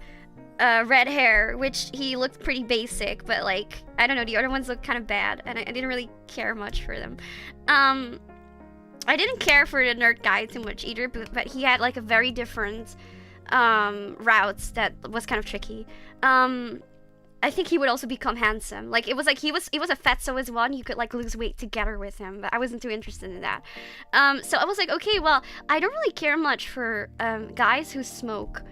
hair, which he looked pretty basic, but like, I don't know, the other ones looked kind of bad, and I didn't really care much for them. I didn't care for the nerd guy too much either, but he had like a very different routes that was kind of tricky. I think he would also become handsome. Like it was like he was a fatso as one. You could like lose weight together with him, but I wasn't too interested in that. So I was like, okay, well, I don't really care much for guys who smoke.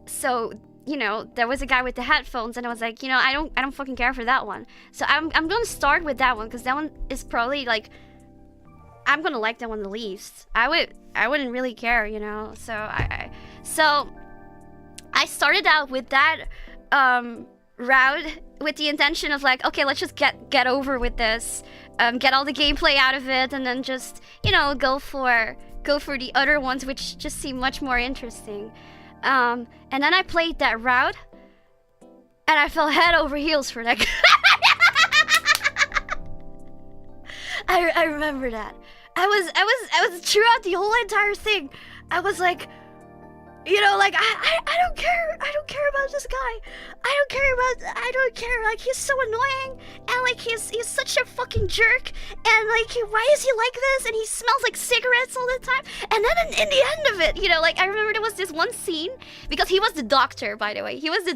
So, you know, there was a guy with the headphones, and I was like, you know, I don't fucking care for that one. So I'm gonna start with that one because that one is probably like, I'm gonna like that one the least. I wouldn't really care, you know. So I started out with that route with the intention of like, okay, let's just get over with this, get all the gameplay out of it, and then just, you know, go for the other ones which just seem much more interesting. And then I played that route, and I fell head over heels for that. I remember that. I was throughout the whole entire thing. I was like, you know, like I don't care about this guy. I don't care. Like he's so annoying, and like he's such a fucking jerk, and like why is he like this? And he smells like cigarettes all the time. And then in the end of it, you know, like I remember there was this one scene, because he was the doctor, by the way. He was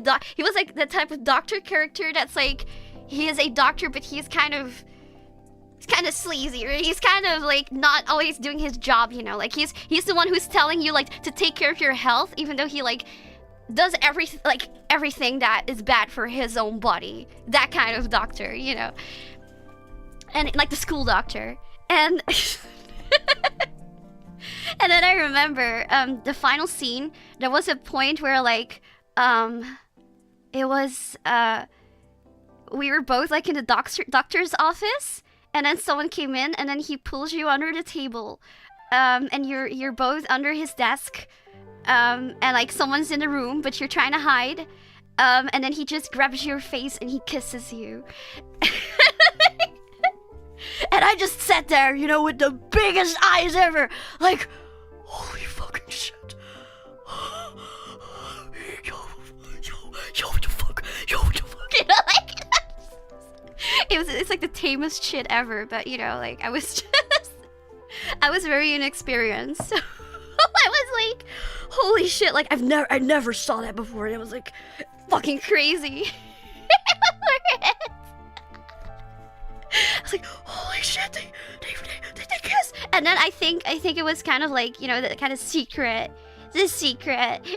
like the type of doctor character that's like, he is a doctor, but he's kind of sleazy, right? He's kind of like not always doing his job, you know, like he's the one who's telling you like to take care of your health, even though he like does everything that is bad for his own body. That kind of doctor, you know, and like the school doctor. And And then I remember the final scene. There was a point where like it was we were both like in the doctor's office, and then someone came in, and then he pulls you under the table, and you're both under his desk, and like someone's in the room, but you're trying to hide, and then he just grabs your face and he kisses you. And I just sat there, you know, with the biggest eyes ever, like, holy fucking shit. Yo, what the fuck? You know, like, it's like the tamest shit ever, but you know, like, I was very inexperienced. So I was like, holy shit, like, I never saw that before, and it was like, fucking crazy. I was like, holy shit, they kiss. And then I think it was kind of like, you know, the kind of secret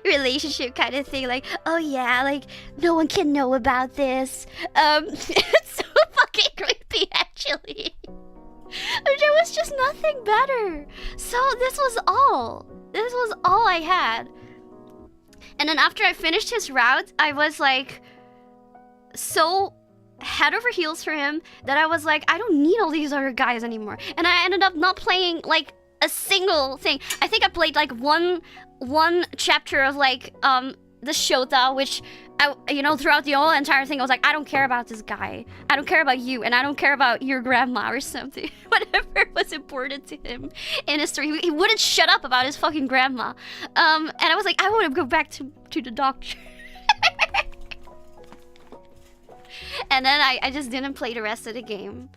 relationship kind of thing. Like, oh yeah, like no one can know about this. It's so fucking creepy, actually. But there was just nothing better. So this was all I had. And then after I finished his route, I was like so head over heels for him that I was like, I don't need all these other guys anymore. And I ended up not playing like a single thing. I think I played like one chapter of like the Shota, which I, you know, throughout the whole entire thing I was like, I don't care about this guy, I don't care about you, and I don't care about your grandma or something. Whatever was important to him in his story, he wouldn't shut up about his fucking grandma. And I was like, I want to go back to the doctor. And then I just didn't play the rest of the game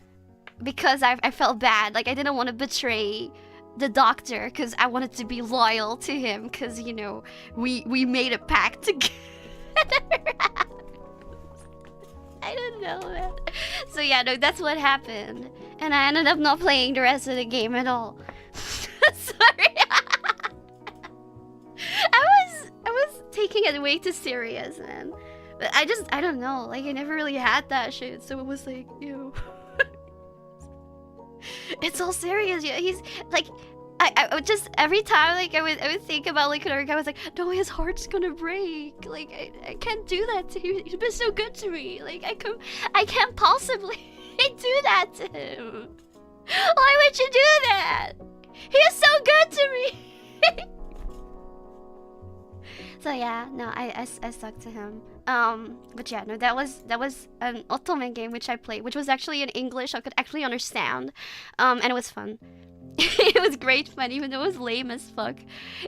because I felt bad. Like, I didn't want to betray the doctor because I wanted to be loyal to him because, you know, we made a pact together. I don't know, man. So yeah, no, that's what happened. And I ended up not playing the rest of the game at all. Sorry. I was taking it way too serious, man. But I don't know, like, I never really had that shit, so it was like, ew. It's all serious, yeah, he's, like, I would just, every time, like, I would think about, like, another guy, I was like, no, his heart's gonna break, like, I can't do that to him, he's been so good to me, like, I can't possibly do that to him. Why would you do that? He is so good to me. So yeah, no, I stuck to him. But yeah, no, that was an Otome game which I played, which was actually in English, I could actually understand, and it was fun. It was great fun, even though it was lame as fuck.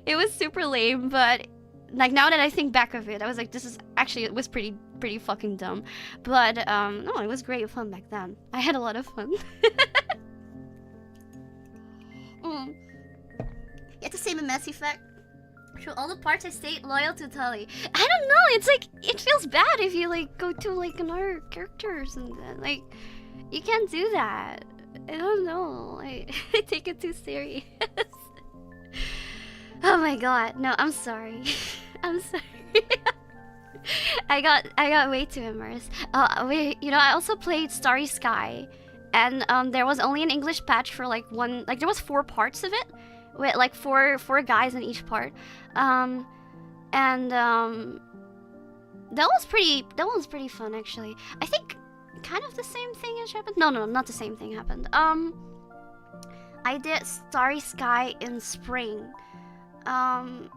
It was super lame, but like now that I think back of it, I was like, this is actually, it was pretty fucking dumb. But no, it was great fun back then. I had a lot of fun. You have to say the Mass Effect. Through all the parts I stayed loyal to Tully. I don't know, it's like, it feels bad if you like go to like another character or something. Like, you can't do that. I don't know, I take it too serious. Oh my god, no, I'm sorry. I'm sorry. I got way too immersed. You know, I also played Starry Sky, and there was only an English patch for like there was 4 parts of it, with like four guys in each part, and that was pretty fun, actually. I think kind of the same thing has happened. No, not the same thing happened. I did Starry Sky in spring, and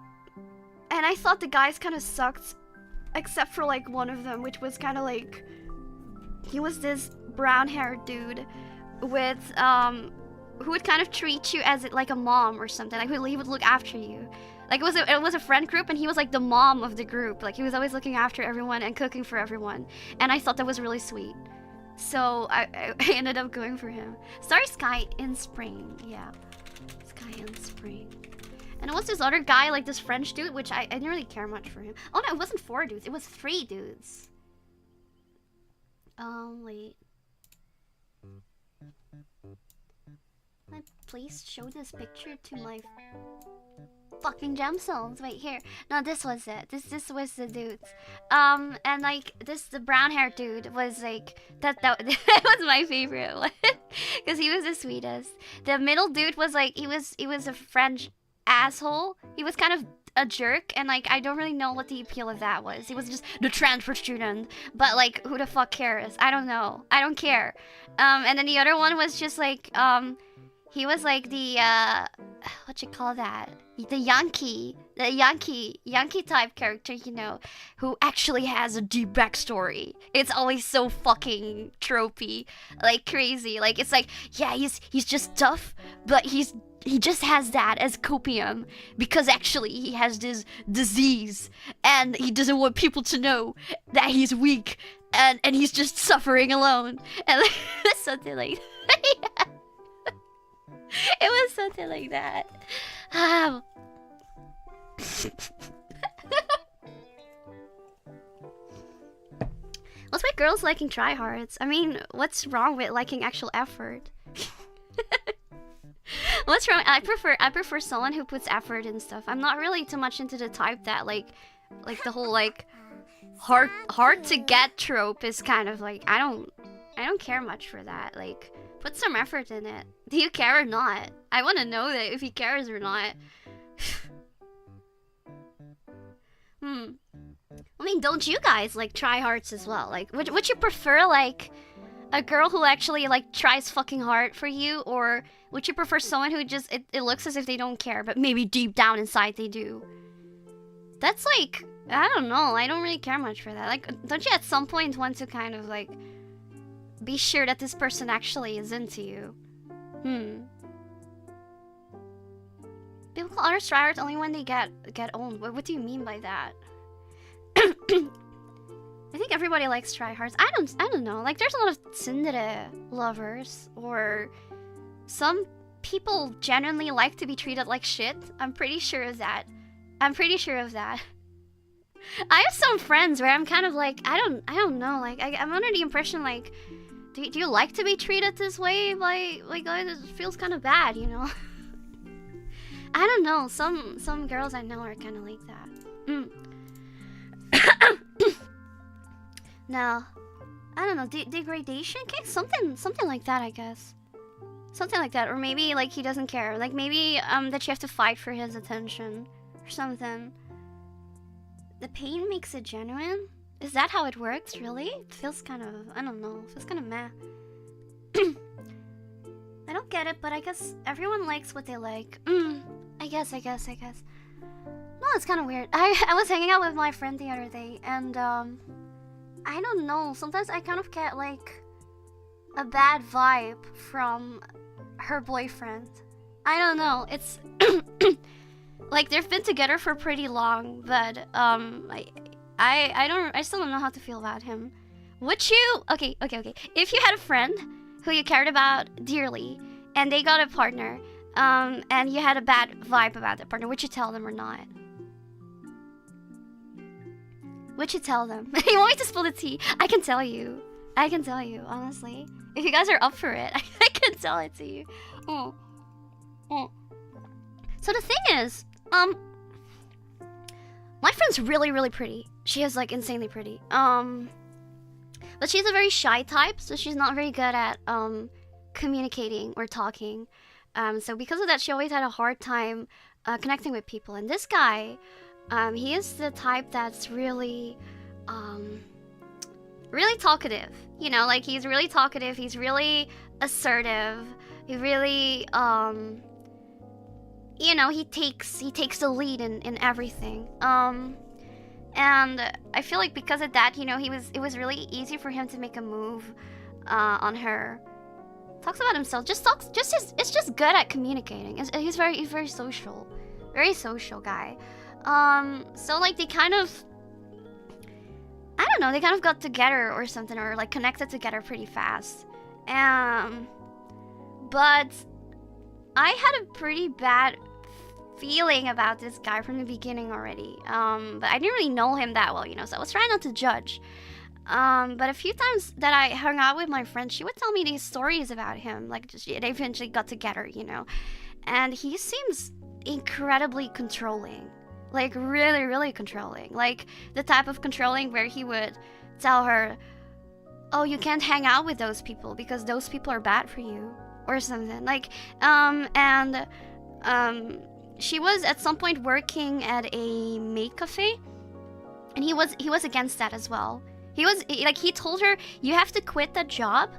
I thought the guys kind of sucked, except for like one of them, which was kind of like, he was this brown-haired dude with who would kind of treat you as like a mom or something. Like he would look after you. Like it was a friend group, and he was like the mom of the group. Like he was always looking after everyone and cooking for everyone. And I thought that was really sweet. So I ended up going for him. Starry Sky in spring, yeah. Sky in spring. And it was this other guy, like this French dude, which I didn't really care much for him. Oh no, it wasn't 4 dudes, it was 3 dudes. Wait. Can I please show this picture to my fucking gemstones? Wait, here. No, this was it. This was the dudes. And like the brown haired dude was like that was my favorite one. Because he was the sweetest. The middle dude was like, he was a French asshole. He was kind of a jerk, and like I don't really know what the appeal of that was. He was just the transfer student, but like who the fuck cares? I don't know. I don't care. And then the other one was just like he was like the what you call that? The Yankee type character, you know, who actually has a deep backstory. It's always so fucking tropey, like crazy. Like it's like, yeah, he's just tough, but he just has that as copium because actually he has this disease and he doesn't want people to know that he's weak and he's just suffering alone. And like, something like that. It was something like that. What's with girls liking tryhards? I mean, what's wrong with liking actual effort? What's wrong? I prefer someone who puts effort in stuff. I'm not really too much into the type that like the whole like hard to get trope is kind of like I don't care much for that. Like, put some effort in it. Do you care or not? I want to know that if he cares or not. I mean, don't you guys like tryhards as well? Like, would you prefer like a girl who actually like tries fucking hard for you, or would you prefer someone who just it looks as if they don't care, but maybe deep down inside they do? That's like, I don't know. I don't really care much for that. Like, don't you at some point want to kind of like be sure that this person actually is into you? People call others tryhards only when they get owned. What do you mean by that? I think everybody likes tryhards. I don't know. Like, there's a lot of tsundere lovers, or some people genuinely like to be treated like shit. I'm pretty sure of that. I have some friends where I'm kind of like, I don't know. Like, I'm under the impression like, do you like to be treated this way by guys? It feels kind of bad, you know. I don't know. Some girls I know are kind of like that. No, I don't know. Degradation kick, something like that, I guess. Something like that, or maybe like he doesn't care. Like maybe that you have to fight for his attention or something. The pain makes it genuine. Is that how it works? Really? It feels kind of, I don't know. It feels kind of meh. I don't get it, but I guess everyone likes what they like. I guess. No, it's kind of weird. I was hanging out with my friend the other day, and I don't know. Sometimes I kind of get like a bad vibe from her boyfriend. I don't know. It's like they've been together for pretty long, but I still don't know how to feel about him. Would you? Okay. If you had a friend who you cared about dearly, and they got a partner, and you had a bad vibe about that partner, would you tell them or not? Would you tell them? You want me to spill the tea? I can tell you, honestly. If you guys are up for it, I can tell it to you. So the thing is, my friend's really pretty. She is like insanely pretty. But she's a very shy type, so she's not very good at communicating or talking. So because of that, she always had a hard time connecting with people. And this guy, he is the type that's really talkative. You know, like he's really talkative. He's really assertive. He really, you know, he takes the lead in everything. And I feel like because of that, you know, it was really easy for him to make a move on her. Talks about himself. It's just good at communicating. He's very social. Very social guy. So like they kind of, I don't know, they kind of got together or something, or like connected together pretty fast. But I had a pretty bad feeling about this guy from the beginning already. But I didn't really know him that well, you know, so I was trying not to judge. But a few times that I hung out with my friend, she would tell me these stories about him. Like, they eventually got together, you know. And he seems incredibly controlling. Like, really controlling. Like, the type of controlling where he would tell her, oh, you can't hang out with those people because those people are bad for you or something. Like, she was at some point working at a maid cafe, and he was against that as well. He told her, you have to quit that job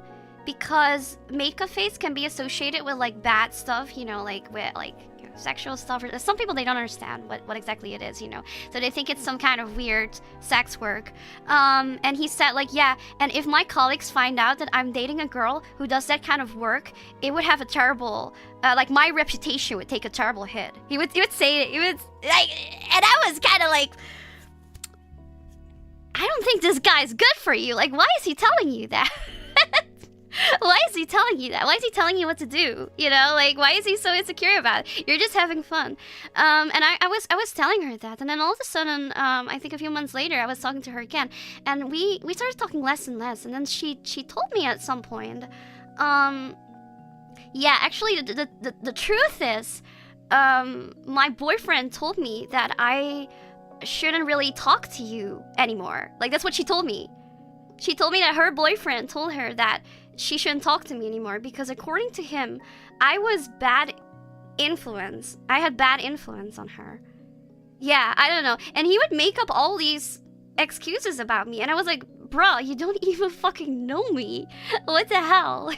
because maid cafes can be associated with like bad stuff, you know, like with like sexual stuff. Or some people, they don't understand what exactly it is, you know, so they think it's some kind of weird sex work. And he said like, yeah, and if my colleagues find out that I'm dating a girl who does that kind of work, it would have a terrible, like my reputation would take a terrible hit. He would say it. He would like, and I was kind of like, I don't think this guy's good for you. Like, why is he telling you that? Why is he telling you that? Why is he telling you what to do? You know, like, why is he so insecure about it? You're just having fun. And I was telling her that, and then all of a sudden, I think a few months later, I was talking to her again, and we started talking less and less, and then she told me at some point, yeah, actually, the truth is, my boyfriend told me that I shouldn't really talk to you anymore. Like, that's what she told me. She told me that her boyfriend told her that she shouldn't talk to me anymore because according to him, I was bad influence. I had bad influence on her. Yeah, I don't know. And he would make up all these excuses about me, and I was like, bruh, you don't even fucking know me. What the hell?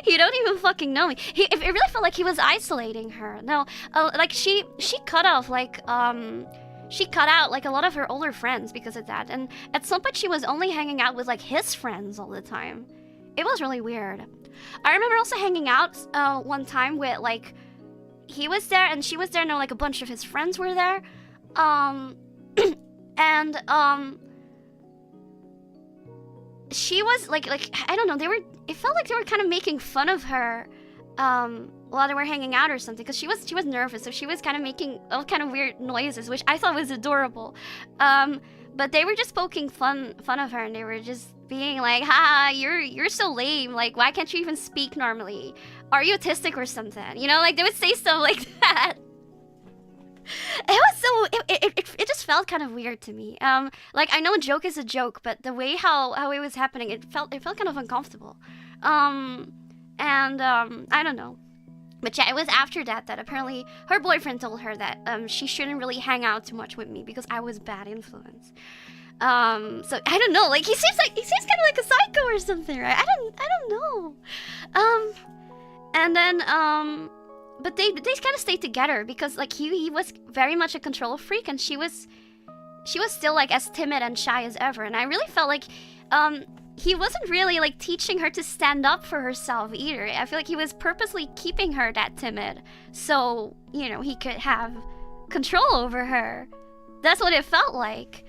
You don't even fucking know me. It really felt like he was isolating her. No, like she cut off like she cut out like a lot of her older friends because of that. And at some point she was only hanging out with like his friends all the time. It was really weird. I remember also hanging out one time with like, he was there and she was there, and like a bunch of his friends were there. She was like I don't know, it felt like they were kind of making fun of her while they were hanging out or something, because she was nervous, so she was kind of making all kind of weird noises, which I thought was adorable. But they were just poking fun of her, and they were just being like, haha, you're so lame, like why can't you even speak normally? Are you autistic or something? You know, like they would say stuff like that. It was so it just felt kind of weird to me. Like I know a joke is a joke, but the way how it was happening, it felt kind of uncomfortable. I don't know. But yeah, it was after that apparently her boyfriend told her that she shouldn't really hang out too much with me because I was bad influence. So I don't know, like he seems kind of like a psycho or something, right? I don't know. And then but they kind of stayed together because like he was very much a control freak, and she was still like as timid and shy as ever. And I really felt like he wasn't really like teaching her to stand up for herself either. I feel like he was purposely keeping her that timid so, you know, he could have control over her. That's what it felt like.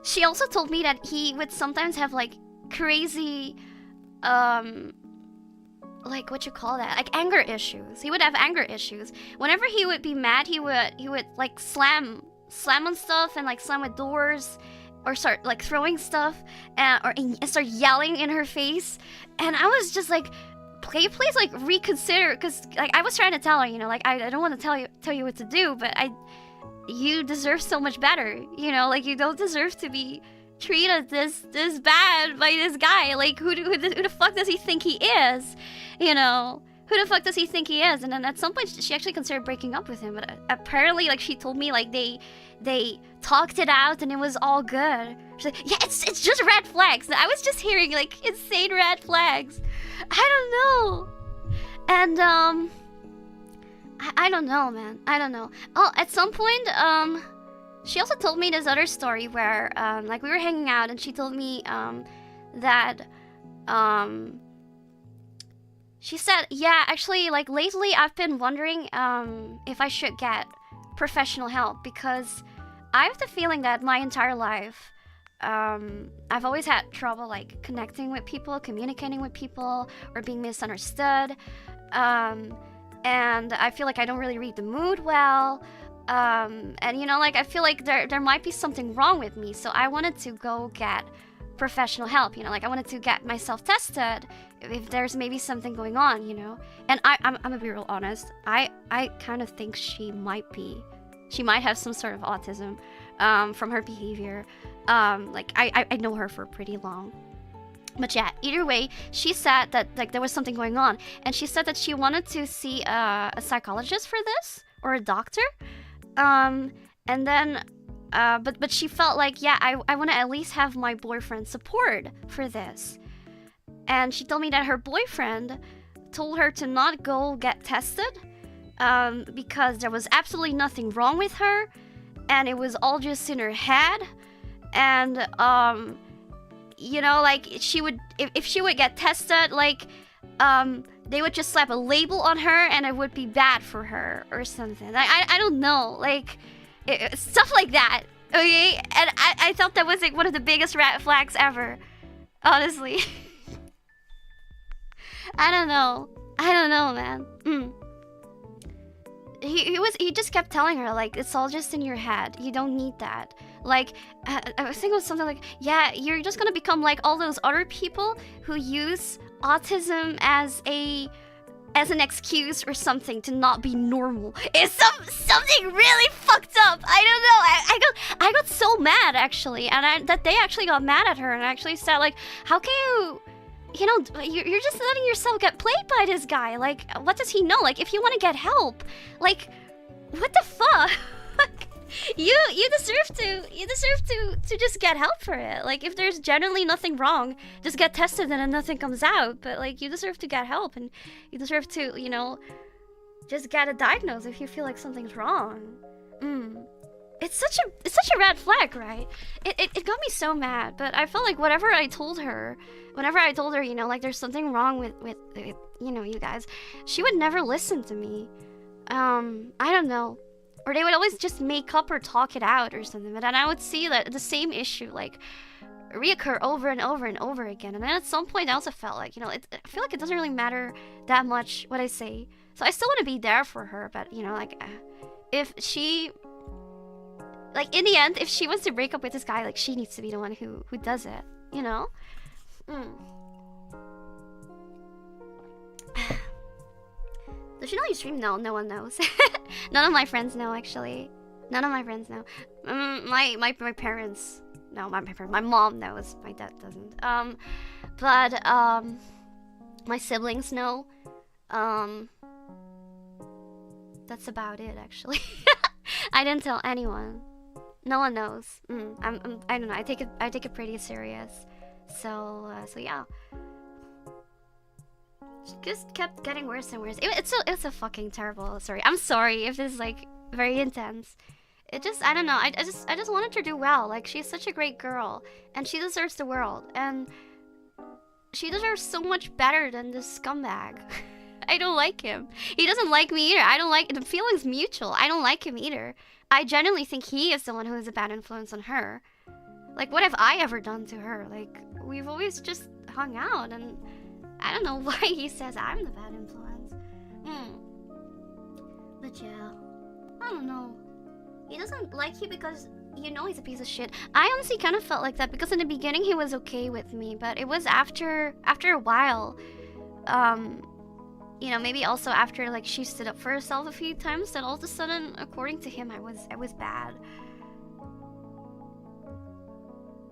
She also told me that he would sometimes have like crazy like what you call that, like anger issues. He would have anger issues. Whenever he would be mad, he would like slam on stuff and like slam with doors, or start like throwing stuff, and start yelling in her face. And I was just like, please like reconsider, because like I was trying to tell her, you know, like I don't want to tell you what to do, but you deserve so much better, you know, like you don't deserve to be treated this bad by this guy. Like who the fuck does he think he is, you know? Who the fuck does he think he is? And then at some point she actually considered breaking up with him, but apparently like she told me like they talked it out and it was all good. She's like, yeah, it's just red flags. I was just hearing like insane red flags. I don't know. And I don't know, man. I don't know. Oh, at some point she also told me this other story where like we were hanging out, and she told me that she said, yeah, actually, like lately I've been wondering if I should get professional help, because I have the feeling that my entire life I've always had trouble like connecting with people, communicating with people, or being misunderstood. And I feel like I don't really read the mood well. And you know, like I feel like there might be something wrong with me, so I wanted to go get professional help, you know, like I wanted to get myself tested if there's maybe something going on, you know. And I'm gonna be real honest, I kind of think she might be she might have some sort of autism from her behavior. Like I know her for pretty long. But yeah, either way, she said that like there was something going on, and she said that she wanted to see a psychologist for this, or a doctor. And then, but she felt like, yeah, I want to at least have my boyfriend's support for this. And she told me that her boyfriend told her to not go get tested, because there was absolutely nothing wrong with her, and it was all just in her head. And you know, like she would, if she would get tested, like they would just slap a label on her and it would be bad for her or something. I don't know, like stuff like that. Okay, and I thought that was like one of the biggest red flags ever, honestly. I don't know, man. He just kept telling her, like, it's all just in your head, you don't need that. Like, I was thinking it was something like, yeah, you're just gonna become like all those other people who use autism as an excuse or something to not be normal. It's something really fucked up. I don't know. I got so mad, actually, and that they actually got mad at her and actually said, like, how can you know, you're just letting yourself get played by this guy. Like, what does he know? Like, if you want to get help, like, what the fuck? You deserve to just get help for it. Like, if there's generally nothing wrong, just get tested and then nothing comes out. But like, you deserve to get help, and you deserve to, you know, just get a diagnosis if you feel like something's wrong. It's such a red flag, right? It got me so mad. But I felt like whenever I told her, you know, like there's something wrong with you know, you guys, she would never listen to me. I don't know. Or they would always just make up or talk it out or something. But then I would see that the same issue, like, reoccur over and over and over again. And then at some point I also felt like, you know, I feel like it doesn't really matter that much what I say. So I still want to be there for her. But, you know, like, if she... Like, in the end, if she wants to break up with this guy, like, she needs to be the one who does it. You know? Does she know you stream? No, no one knows. None of my friends know, actually. None of my friends know. My parents... No, my mom knows. My dad doesn't. But, my siblings know. That's about it, actually. I didn't tell anyone. No one knows. I don't know. I take it pretty serious. So yeah. It just kept getting worse and worse. It's a fucking terrible story. I'm sorry if this is like very intense. It just, I don't know. I just wanted her to do well. Like, she's such a great girl, and she deserves the world, and she deserves so much better than this scumbag. I don't like him. He doesn't like me either. I don't like, the feeling's mutual. I don't like him either. I genuinely think he is the one who is a bad influence on her. Like, what have I ever done to her? Like, we've always just hung out, and I don't know why he says I'm the bad influence. But yeah, I don't know. He doesn't like you because, you know, he's a piece of shit. I honestly kind of felt like that because in the beginning he was okay with me, but it was after a while, you know, maybe also after like she stood up for herself a few times, that all of a sudden, according to him, I was bad.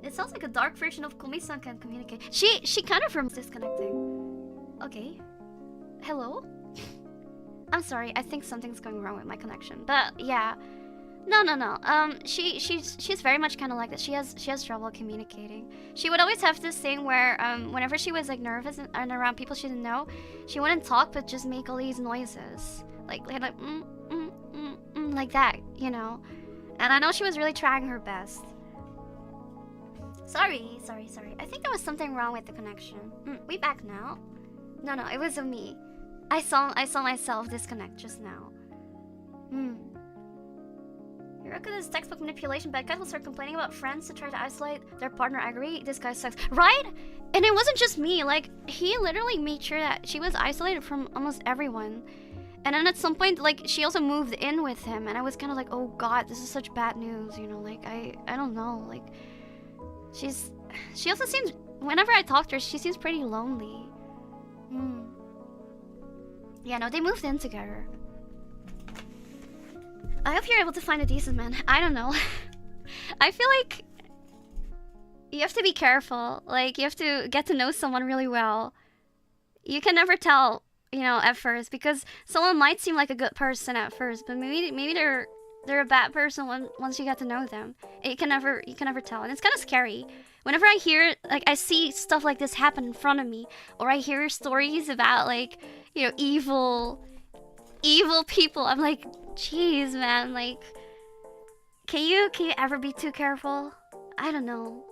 It sounds like a dark version of Komi-san can communicate. She kind of remembers disconnecting. Okay. Hello? I'm sorry, I think something's going wrong with my connection. But yeah. No. She's very much kind of like that. She has trouble communicating. She would always have this thing where whenever she was like nervous and around people she didn't know, she wouldn't talk but just make all these noises, like like that, you know. And I know she was really trying her best. Sorry. I think there was something wrong with the connection. We back now? No, it was me. I saw myself disconnect just now. You reckon this textbook manipulation, but guys will start complaining about friends to try to isolate their partner. I agree, this guy sucks. Right? And it wasn't just me, like, he literally made sure that she was isolated from almost everyone. And then at some point, like, she also moved in with him, and I was kind of like, oh god, this is such bad news, you know, like, I don't know, like, she also seems, whenever I talk to her, she seems pretty lonely. Yeah, no, they moved in together. I hope you're able to find a decent man. I don't know. I feel like you have to be careful. Like, you have to get to know someone really well. You can never tell, you know, at first, because someone might seem like a good person at first, but maybe they're a bad person once you get to know them. You can never tell, and it's kind of scary. Whenever I hear, like, I see stuff like this happen in front of me, or I hear stories about, like, you know, evil people, I'm like, jeez, man, like, can you ever be too careful? I don't know.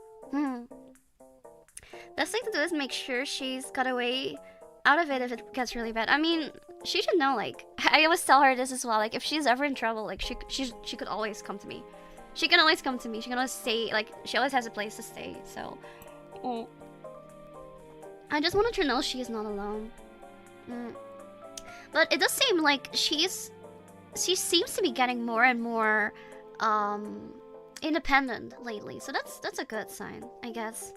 Best thing to do is make sure she's got a way out of it if it gets really bad. I mean, she should know, like, I always tell her this as well, like, if she's ever in trouble, like, she could always come to me. She can always come to me. She can always stay, like, she always has a place to stay, so. I just wanted to know she is not alone. But it does seem like she seems to be getting more and more, independent lately, so that's a good sign, I guess.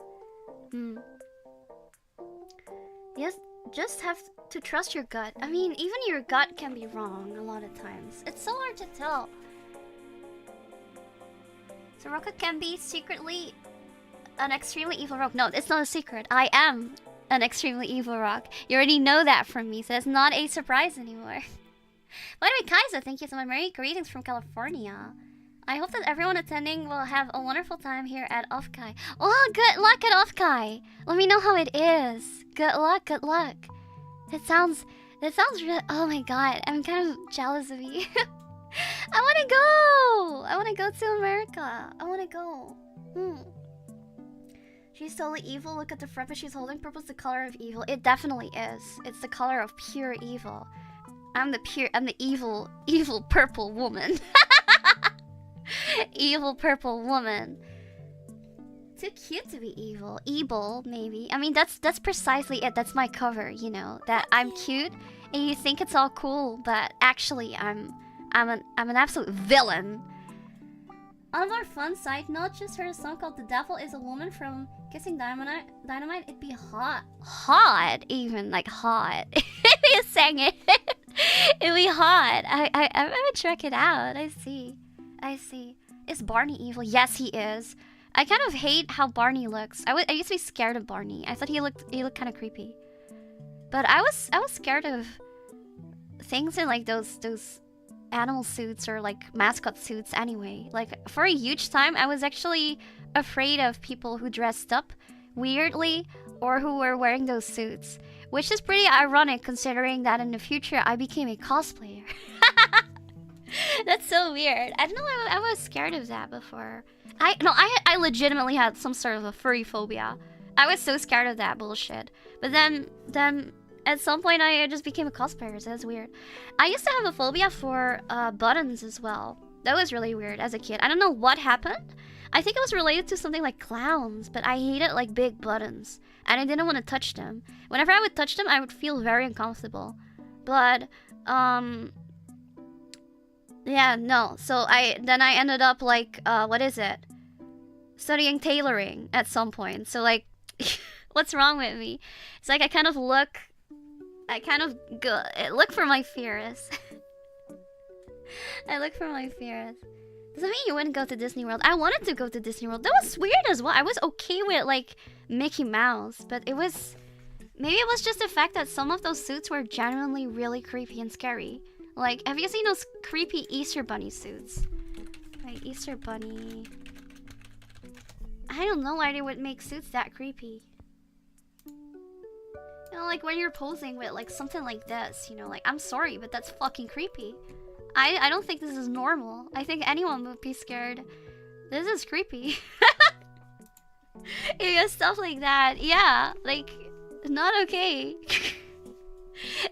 Yes, just have to trust your gut. I mean, even your gut can be wrong a lot of times. It's so hard to tell. So Roca can be secretly an extremely evil rock. No, it's not a secret. I am an extremely evil rock. You already know that from me, so it's not a surprise anymore. By the way, Kaiser, thank you so much. Merry greetings from California. I hope that everyone attending will have a wonderful time here at 𝕖𝐿𝐶𝐾. Oh, good luck at 𝕖𝐿𝐶𝐾. Let me know how it is. Good luck, good luck. That sounds really, oh my god, I'm kind of jealous of you. I wanna go! I wanna go to America. I wanna go. She's totally evil. Look at the front, but she's holding purple's the color of evil. It definitely is. It's the color of pure evil. I'm the evil purple woman. Evil purple woman. Too cute to be evil. Evil, maybe. I mean, that's precisely it. That's my cover, you know. That I'm cute, and you think it's all cool, but actually, I'm an absolute villain. On our fun side note, just heard a song called "The Devil Is a Woman" from Kissing Dynamite. It'd be hot, even like hot. If you sang it, it'd be hot. I would check it out. I see. Is Barney evil? Yes, he is. I kind of hate how Barney looks. I used to be scared of Barney. I thought he looked kind of creepy. But I was scared of things in like those animal suits or like mascot suits anyway. Like for a huge time, I was actually afraid of people who dressed up weirdly or who were wearing those suits, which is pretty ironic considering that in the future I became a cosplayer. That's so weird. I don't know why I was scared of that before. I legitimately had some sort of a furry phobia. I was so scared of that bullshit. But then at some point I just became a cosplayer, so that's weird. I used to have a phobia for buttons as well. That was really weird as a kid. I don't know what happened. I think it was related to something like clowns, but I hated like big buttons. And I didn't want to touch them. Whenever I would touch them, I would feel very uncomfortable. But, yeah, no. So then I ended up like, what is it? Studying tailoring at some point. So like, what's wrong with me? It's like I kind of look for my fears. I look for my fears. Does that mean you wouldn't go to Disney World? I wanted to go to Disney World. That was weird as well. I was okay with like Mickey Mouse, but maybe it was just the fact that some of those suits were genuinely really creepy and scary. Like, have you seen those creepy Easter Bunny suits? Like, Easter Bunny. I don't know why they would make suits that creepy. You know, like when you're posing with like something like this, you know, like, I'm sorry, but that's fucking creepy. I don't think this is normal. I think anyone would be scared. This is creepy. You got stuff like that. Yeah, like, not okay.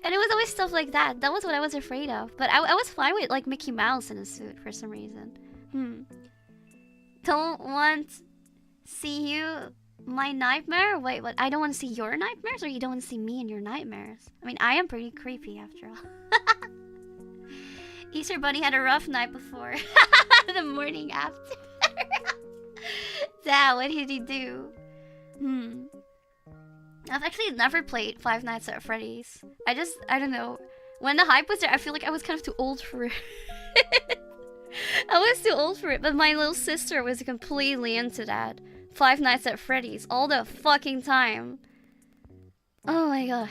And it was always stuff like that. That was what I was afraid of. But I was fine with like Mickey Mouse in a suit for some reason. Don't want see you my nightmare? Wait, what? I don't want to see your nightmares, or you don't want to see me in your nightmares? I mean, I am pretty creepy after all. Easter Bunny had a rough night before. The morning after. Dad, what did he do? I've actually never played Five Nights at Freddy's. I don't know. When the hype was there, I feel like I was kind of too old for it. I was too old for it, but my little sister was completely into that. Five Nights at Freddy's all the fucking time. Oh my god.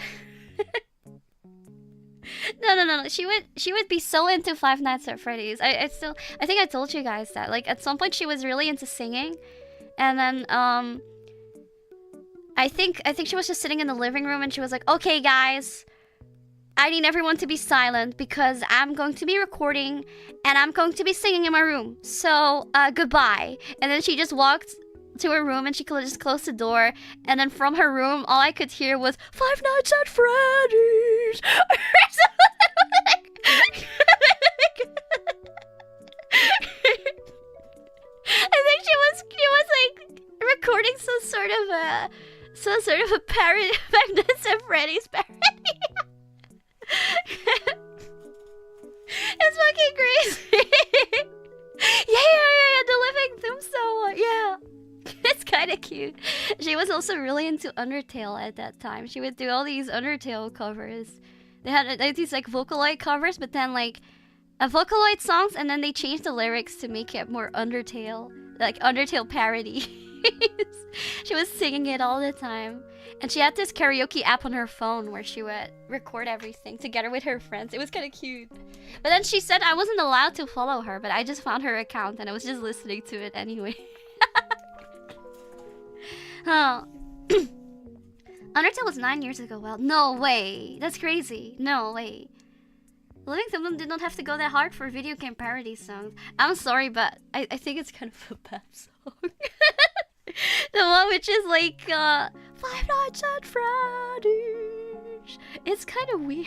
No. She would be so into Five Nights at Freddy's. I think I told you guys that. Like at some point she was really into singing, and then I think she was just sitting in the living room and she was like, "Okay, guys, I need everyone to be silent because I'm going to be recording and I'm going to be singing in my room. So goodbye." And then she just walked to her room and she just closed the door, and then from her room all I could hear was Five Nights at Freddy's. I think she was like recording some sort of a parody of Five Nights at Freddy's parody. It's fucking crazy. Yeah, the living tombstone. Yeah. It's kind of cute. She was also really into Undertale at that time. She would do all these Undertale covers. They had these like Vocaloid covers, but then like Vocaloid songs, and then they changed the lyrics to make it more Undertale, like Undertale parody. She was singing it all the time. And she had this karaoke app on her phone where she would record everything together with her friends. It was kind of cute. But then she said I wasn't allowed to follow her, but I just found her account and I was just listening to it anyway. Oh. Undertale was 9 years ago. Well, no way. That's crazy. No way. Living Tombstone did not have to go that hard for video game parody songs. I'm sorry, but I think it's kind of a bad song. The one which is like Five Nights at Freddy's. It's kind of weird.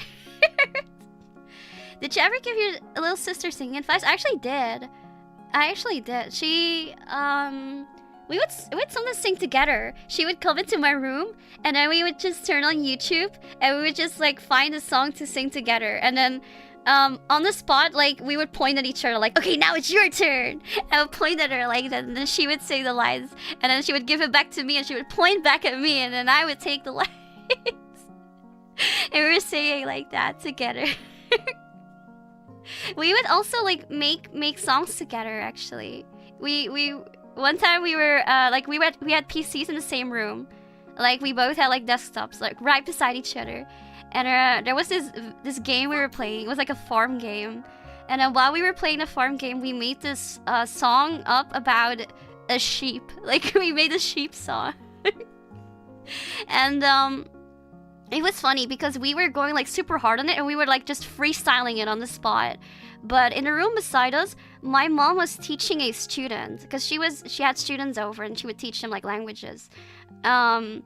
Did you ever give your little sister singing advice? I actually did. She we would sometimes sing together. She would come into my room, and then we would just turn on YouTube, and we would just like find a song to sing together, and then on the spot, like we would point at each other, like, "Okay, now it's your turn." I would point at her like that, and then she would say the lines, and then she would give it back to me, and she would point back at me, and then I would take the lines. And we were singing like that together. We would also like make songs together. Actually, we one time we were like we had PCs in the same room, like we both had like desktops like right beside each other, and there was this game we were playing. It was like a farm game, and then while we were playing the farm game, we made this song up about a sheep. Like we made a sheep song. And it was funny because we were going like super hard on it, and we were like just freestyling it on the spot. But in the room beside us, my mom was teaching a student, because she had students over and she would teach them like languages. I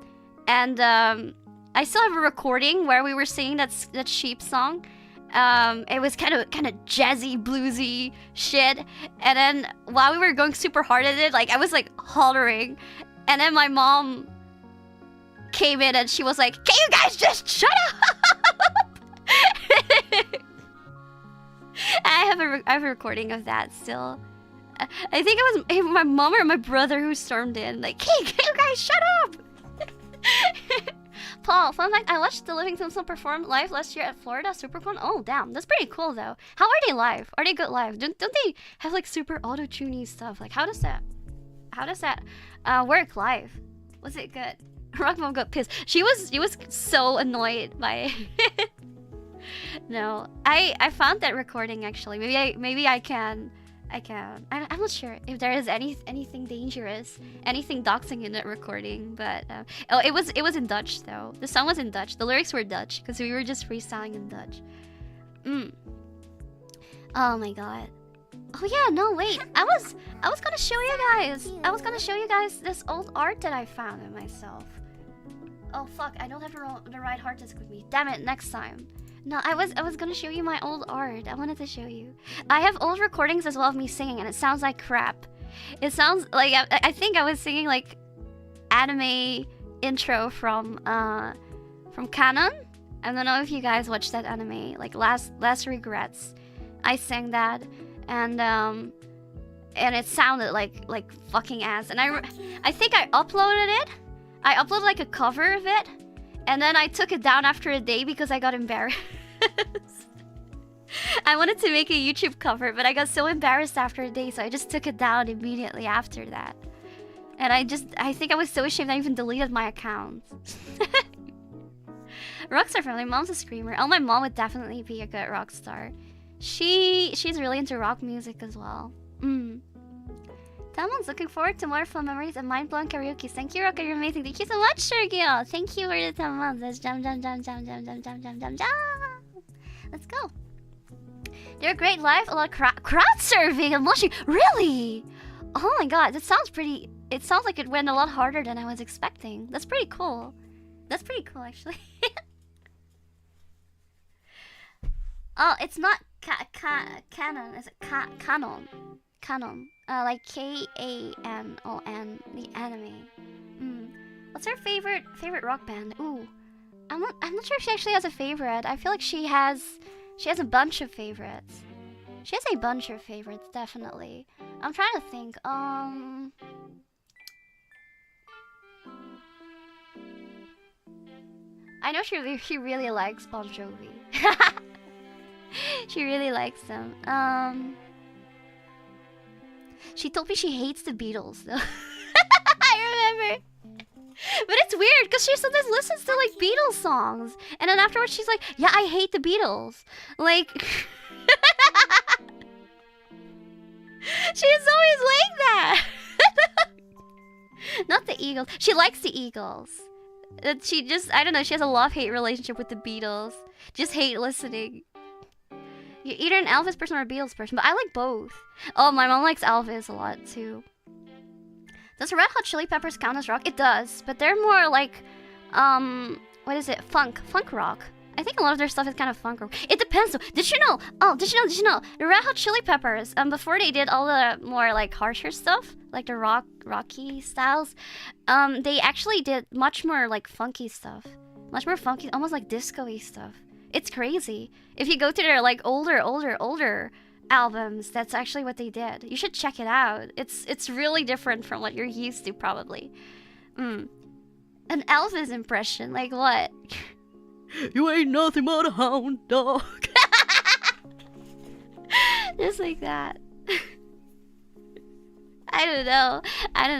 still have a recording where we were singing that sheep song. It was kind of jazzy, bluesy shit. And then while we were going super hard at it, like I was like hollering, and then my mom came in and she was like, "Can you guys just shut up?" I have a recording of that still. I think it was my mom or my brother who stormed in, like, "Hey, can you guys shut up?" Paul, fun fact, I watched the Living Tombstone perform live last year at Florida SuperCon. Oh, damn, that's pretty cool though. How are they live? Are they good live? Don't they have like super auto-tuney stuff? Like, how does that work live? Was it good? Rock Mom got pissed. She was so annoyed by it. No, I found that recording actually. Maybe I can. I'm not sure if there is anything dangerous, anything doxing in that recording. But oh, it was in Dutch though. The song was in Dutch. The lyrics were Dutch because we were just freestyling in Dutch. Oh my god. Oh yeah, no wait. I was gonna show you guys. I was gonna show you guys this old art that I found in myself. Oh fuck, I don't have the right hard disk with me. Damn it, next time. No, I was gonna show you my old art. I wanted to show you. I have old recordings as well of me singing, and it sounds like crap. It sounds like I think I was singing like anime intro from Canon. I don't know if you guys watched that anime, like Last Regrets. I sang that, and it sounded like fucking ass. And I think I uploaded it. I uploaded like a cover of it, and then I took it down after a day because I got embarrassed. I wanted to make a YouTube cover, but I got so embarrassed after a day, so I just took it down immediately after that. And I think I was so ashamed I even deleted my account. Rockstar family, mom's a screamer. Oh, my mom would definitely be a good rock star. She's really into rock music as well. Someone's looking forward to more fun memories and mind-blowing karaoke. Thank you, Roca, you're amazing. Thank you so much, Sergio. Thank you for the 10 months. Let's jump. Let's go. They're great live. A lot of crowd surfing and blushing. Really? Oh my god, that sounds pretty. It sounds like it went a lot harder than I was expecting. That's pretty cool. That's pretty cool, actually. Oh, it's not canon. Is it canon? Canon. Like K-A-N-O-N, the anime. What's her favorite rock band? Ooh, I'm not sure if she actually has a favorite. I feel like she has a bunch of favorites. She has a bunch of favorites, definitely. I'm trying to think. I know she really likes Bon Jovi. She really likes them. She told me she hates the Beatles, though. I remember. But it's weird, because she sometimes listens to, like, Beatles songs. And then afterwards she's like, yeah, I hate the Beatles. Like... She's always like that. Not the Eagles. She likes the Eagles. She just, I don't know, she has a love-hate relationship with the Beatles. Just hate listening. You're either an Elvis person or a Beatles person, but I like both. Oh, my mom likes Elvis a lot, too. Does Red Hot Chili Peppers count as rock? It does, but they're more like, what is it? Funk rock. I think a lot of their stuff is kind of funk rock. It depends though. Did you know? Oh, did you know? The Red Hot Chili Peppers, before they did all the more like harsher stuff, like the rocky styles, they actually did much more like funky stuff. Much more funky, almost like disco-y stuff. It's crazy. If you go to their like older albums, that's actually what they did. You should check it out. It's really different from what you're used to, probably. An Elvis impression, like what? You ain't nothing but a hound dog. Just like that. I don't know.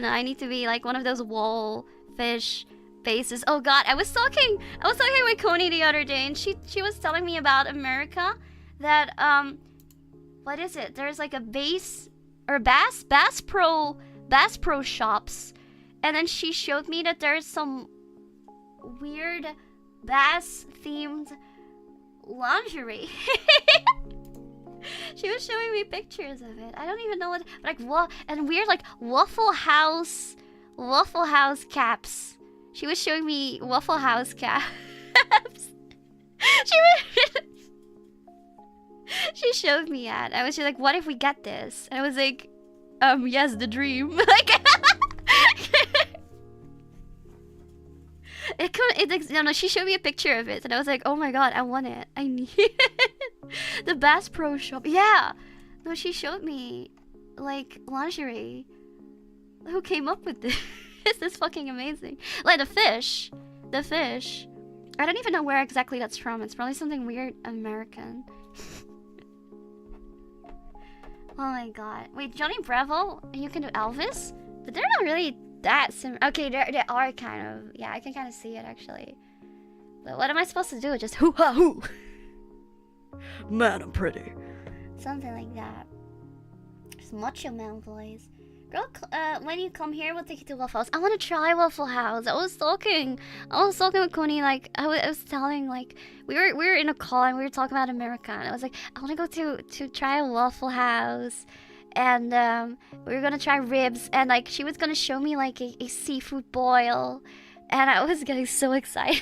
I need to be like one of those wall fish faces. Oh god, I was talking with Coney the other day, and she was telling me about America, that what is it? There's like a Bass Pro shops, and then she showed me that there's some weird bass themed lingerie. She was showing me pictures of it. I don't even know what, like, what, and weird like Waffle House caps. She was showing me Waffle House caps. She showed me that. I was just like, what if we get this? And I was like, yes, the dream. Like, no, she showed me a picture of it, and I was like, oh my god, I want it. I need it. The Bass Pro Shop. Yeah. No, she showed me, like, lingerie. Who came up with this? This is fucking amazing. Like, the fish. I don't even know where exactly that's from. It's probably something weird American. Oh my god. Wait, Johnny Bravo? And you can do Elvis? But they're not really that similar. Okay, they are kind of. Yeah, I can kind of see it, actually. But what am I supposed to do? Just hoo-ha-hoo. Man, I'm pretty. Something like that. Just Macho Man voice. Girl, when you come here, we'll take you to Waffle House. I want to try Waffle House. I was talking with Coney, like, I was telling, like, we were in a call and we were talking about America, and I was like, I want to go to try a Waffle House, and we were gonna try ribs, and like she was gonna show me like a seafood boil, and I was getting so excited.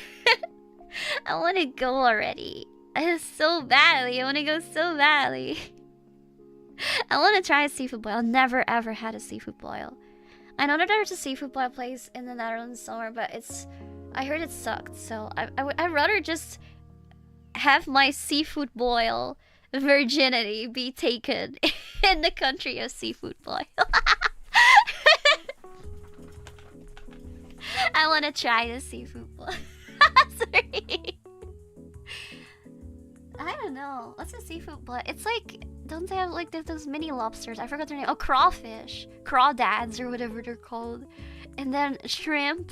I want to go already. I want to go so badly. I want to try a seafood boil. I've never ever had a seafood boil. I know that there's a seafood boil place in the Netherlands somewhere, but I heard it sucked, so I'd rather just have my seafood boil virginity be taken in the country of seafood boil. I want to try the seafood boil. Sorry. I don't know. What's a seafood blood? It's like, don't they have like those mini lobsters? I forgot their name. Oh, crawfish, crawdads or whatever they're called. And then shrimp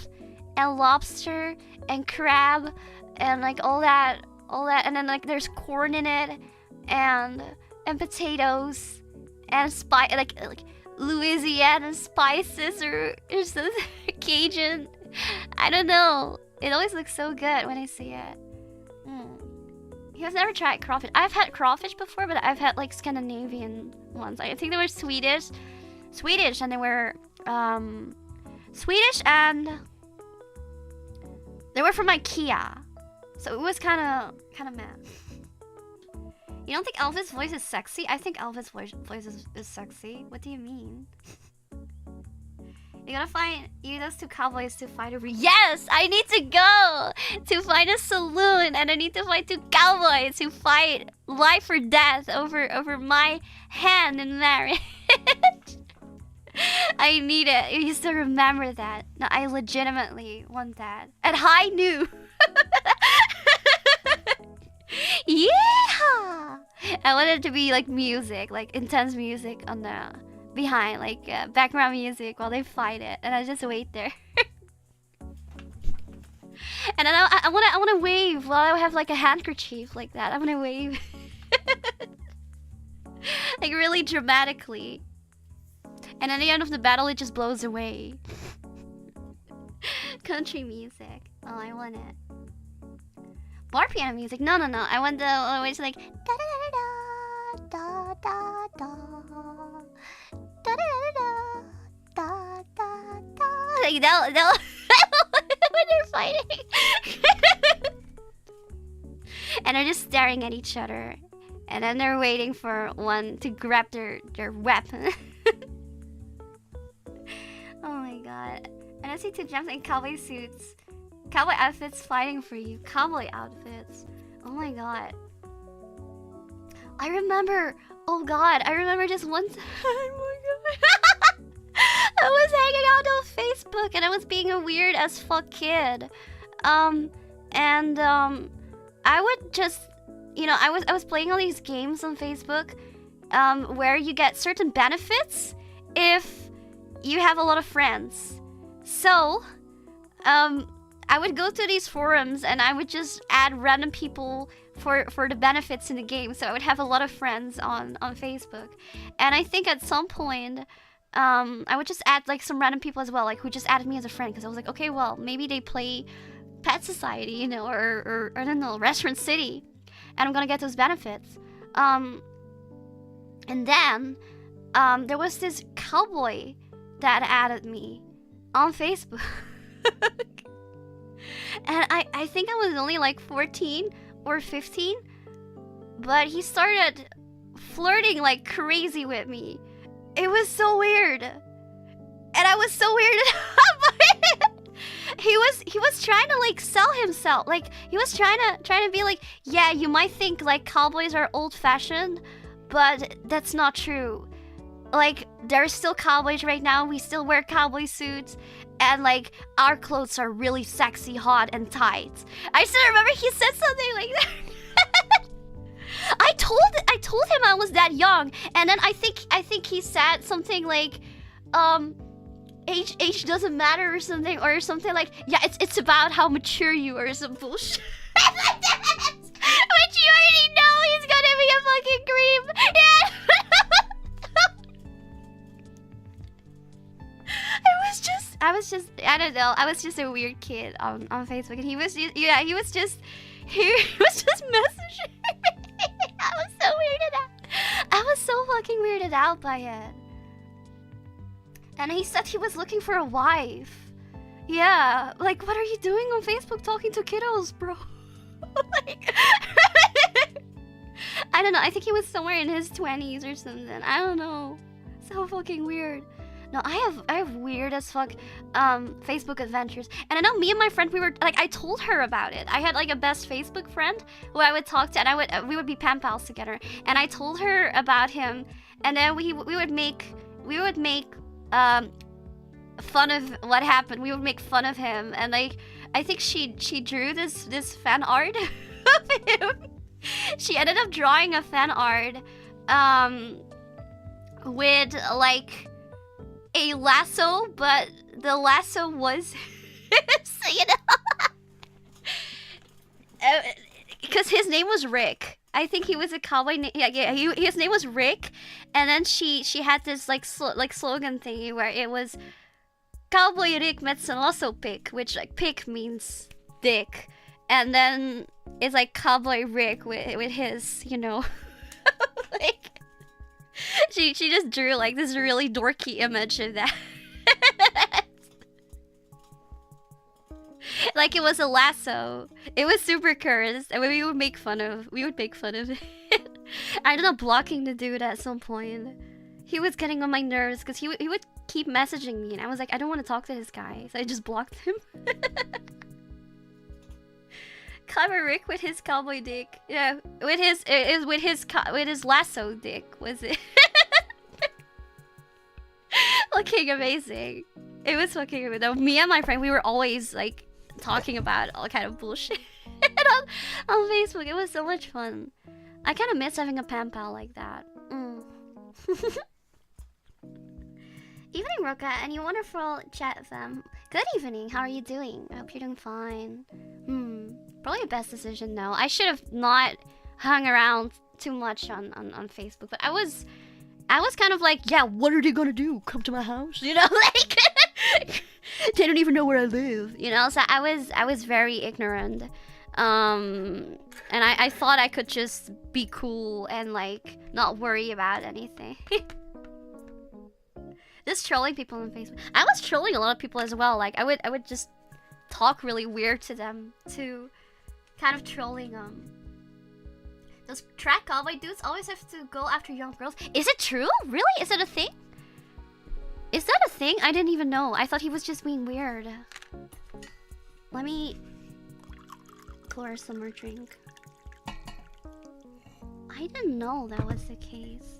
and lobster and crab and like all that. And then like there's corn in it and potatoes and like Louisiana spices or some Cajun. I don't know. It always looks so good when I see it. You have never tried crawfish. I've had crawfish before, but I've had like Scandinavian ones. I think they were Swedish, and they were Swedish, and they were from IKEA. So it was kind of mad. You don't think Elvis' voice is sexy? I think Elvis' voice is sexy. What do you mean? You gotta find those two cowboys to fight over. Yes! I need to go to find a saloon, and I need to find two cowboys who fight life or death over my hand in marriage. I need it. You used to remember that. No, I legitimately want that. At high noon. Yeah! I want it to be like music, like intense music on the behind, like background music while they fight it, and I just wait there. And then I wanna wave while I have like a handkerchief like that. I wanna wave, like really dramatically. And at the end of the battle, it just blows away. Country music. Oh, I want it. Bar piano music. No. I want the way it's like da da da da da da da da da da da. Like they'll when they're fighting. And they're just staring at each other, and then they're waiting for one to grab their weapon. Oh my god. And I see two gems in cowboy suits. Cowboy outfits fighting for you. Cowboy outfits. Oh my god. I remember. Oh god. I remember just one time. Oh my god. I was hanging out on Facebook and I was being a weird as fuck kid. I would just, I was playing all these games on Facebook, where you get certain benefits if you have a lot of friends. So, I would go to these forums and I would just add random people for the benefits in the game. So I would have a lot of friends on Facebook. And I think at some point, I would just add like some random people as well, like who just added me as a friend, because I was like, okay, well, maybe they play Pet Society, or I don't know, Restaurant City, and I'm gonna get those benefits. And then there was this cowboy that added me on Facebook. And I think I was only like 14 or 15, but he started flirting like crazy with me. It was so weird. And I was so weirded out by it. He was trying to like sell himself. Like he was trying to be like, yeah, you might think like cowboys are old-fashioned, but that's not true. Like, there's still cowboys right now. We still wear cowboy suits. And, like, our clothes are really sexy, hot, and tight. I still remember he said something like that. I told him I was that young. And then I think he said something like, age doesn't matter or something like, yeah, it's about how mature you are or some bullshit. Which you already know he's gonna be a fucking creep. Yeah. I don't know. I was just a weird kid on Facebook, and he was just messaging me. I was so weirded out. I was so fucking weirded out by it. And he said he was looking for a wife. Yeah, like, what are you doing on Facebook talking to kiddos, bro? Like, I don't know. I think he was somewhere in his 20s or something. I don't know. So fucking weird. No, I have weird as fuck Facebook adventures. And I know me and my friend, we were like, I told her about it. I had like a best Facebook friend who I would talk to, and we would be pen pals together. And I told her about him, and then we would make fun of what happened. We would make fun of him, and like I think she drew this fan art of him. she ended up drawing a fan art with like a lasso, but the lasso was so, you know, because his name was Rick. I think he was a cowboy. His name was Rick, and then she had this like slogan thingy where it was 𝐿𝐼𝐴 met zijn lasso pick, which like pick means dick, and then it's like Cowboy Rick with his, you know, like she just drew like this really dorky image of that. Like it was a lasso. It was super cursed, and we would make fun of it. I ended up blocking the dude at some point. He was getting on my nerves because he would keep messaging me, and I was like, I don't want to talk to this guy, so I just blocked him. Clever Rick with his cowboy dick. Yeah, with his lasso dick, was it? Fucking amazing. It was fucking amazing. Me and my friend, we were always like talking about all kind of bullshit on Facebook. It was so much fun. I kind of miss having a pen pal like that. Evening, Roca, and you wonderful chat fam. Good evening. How are you doing? I hope you're doing fine. Probably the best decision, though. I should have not hung around too much on Facebook, but I was kind of like, yeah, what are they gonna do? Come to my house? You know, like they don't even know where I live. You know, so I was very ignorant. And I thought I could just be cool and like not worry about anything. Just trolling people on Facebook. I was trolling a lot of people as well. Like I would just talk really weird to them too, kind of trolling them. Does track cowboy dudes always have to go after young girls? Is it true? Really? Is it a thing? Is that a thing? I didn't even know. I thought he was just being weird. Let me pour some more drink. I didn't know that was the case.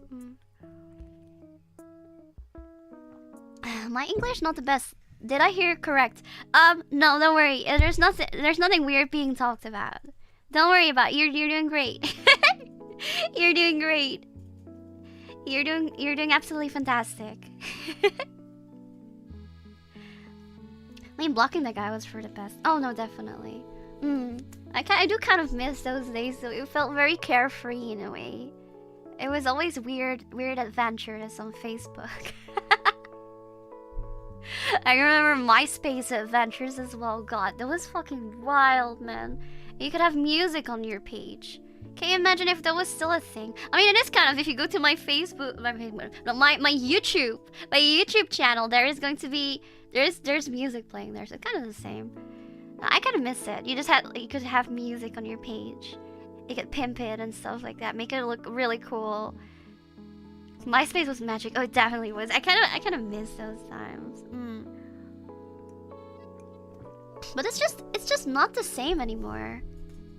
My English not the best. Did I hear correct? No, don't worry. There's nothing weird being talked about. Don't worry about it. You're doing great. You're doing great. You're doing absolutely fantastic. I mean, blocking that guy was for the best. Oh no, definitely. I do kind of miss those days. So it felt very carefree in a way. It was always weird adventures on Facebook. I remember MySpace adventures as well. God, that was fucking wild, man. You could have music on your page. Can you imagine if that was still a thing? I mean, it is kind of. If you go to my Facebook, my YouTube channel, there is going to be there's music playing there, so it's kind of the same. I kind of miss it. You could have music on your page. You could pimp it and stuff like that. Make it look really cool. MySpace was magic. Oh, it definitely was. I kind of miss those times. But it's just not the same anymore.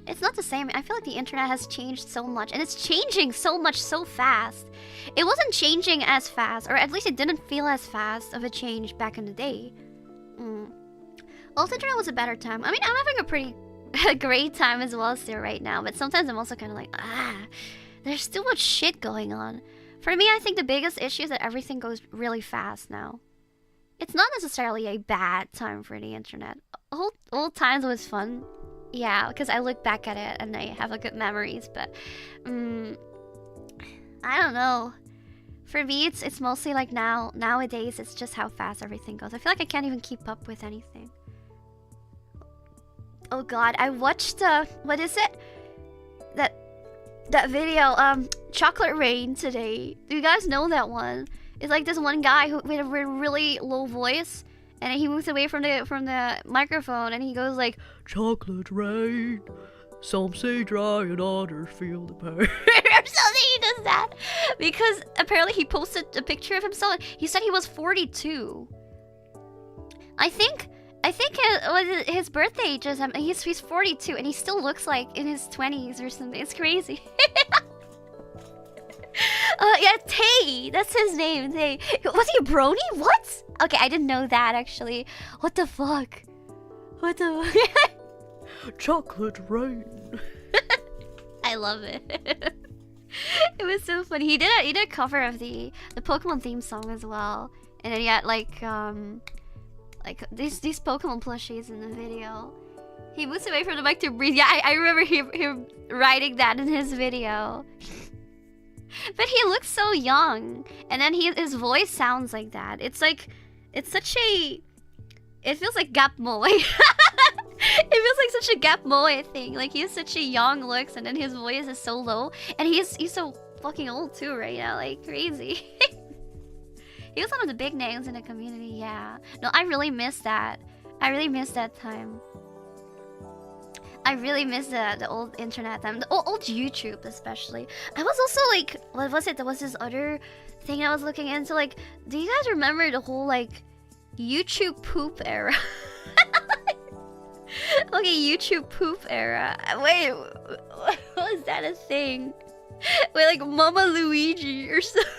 It's not the same. I feel like the internet has changed so much, and it's changing so much so fast. It wasn't changing as fast, or at least it didn't feel as fast of a change back in the day. Well, the internet was a better time. I mean, I'm having a pretty great time as well still right now, but sometimes I'm also kind of like, there's too much shit going on. For me, I think the biggest issue is that everything goes really fast now. It's not necessarily a bad time for the internet. Old times was fun. Yeah, because I look back at it and I have like good memories, but I don't know. For me, it's mostly like nowadays it's just how fast everything goes. I feel like I can't even keep up with anything. Oh god, I watched what is it? That video, Chocolate Rain today. Do you guys know that one? It's like this one guy who with a really low voice, and he moves away from the microphone, and he goes like, "Chocolate rain, some say dry and others feel the pain." Or something. He does that because apparently he posted a picture of himself. He said he was 42. I think it was his birthday just. He's 42, and he still looks like in his 20s or something. It's crazy. Yeah, Tay. That's his name. Tay. Was he a brony? What? Okay, I didn't know that actually. What the fuck? What the? Chocolate rain. I I love it. It was so funny. He did a cover of the Pokemon theme song as well, and then he had like these Pokemon plushies in the video. He moves away from the mic to breathe. Yeah, I remember him writing that in his video. But he looks so young, and then his voice sounds like that. It's like, it's such a, it feels like 𝕊𝐿𝐿𝐿𝐿𝐿. It feels like such a 𝕊𝐿𝐿𝐿𝐿 thing. Like, he has such a young looks, and then his voice is so low, and he's so fucking old too right now, like crazy. He was one of the big names in the community. Yeah. No, I really miss that. I really miss that time. I really miss the old internet time, the old YouTube especially. I was also like, what was it? There was this other thing I was looking into. Like, do you guys remember the whole like YouTube poop era? Okay, YouTube poop era. Wait, was that a thing? Wait, like Mama Luigi or something?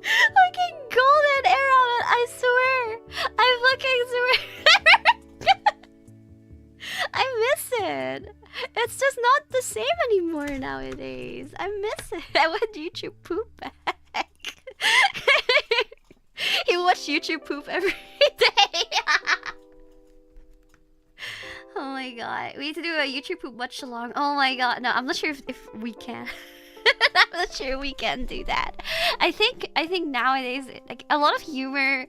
Fucking golden era, man. I swear. I fucking swear. I miss it. It's just not the same anymore nowadays. I miss it. I want YouTube poop back. You watch YouTube poop every day. Oh my god. We need to do a YouTube poop watch along. Oh my god. No, I'm not sure if we can. I'm not sure we can do that. I think nowadays, like, a lot of humor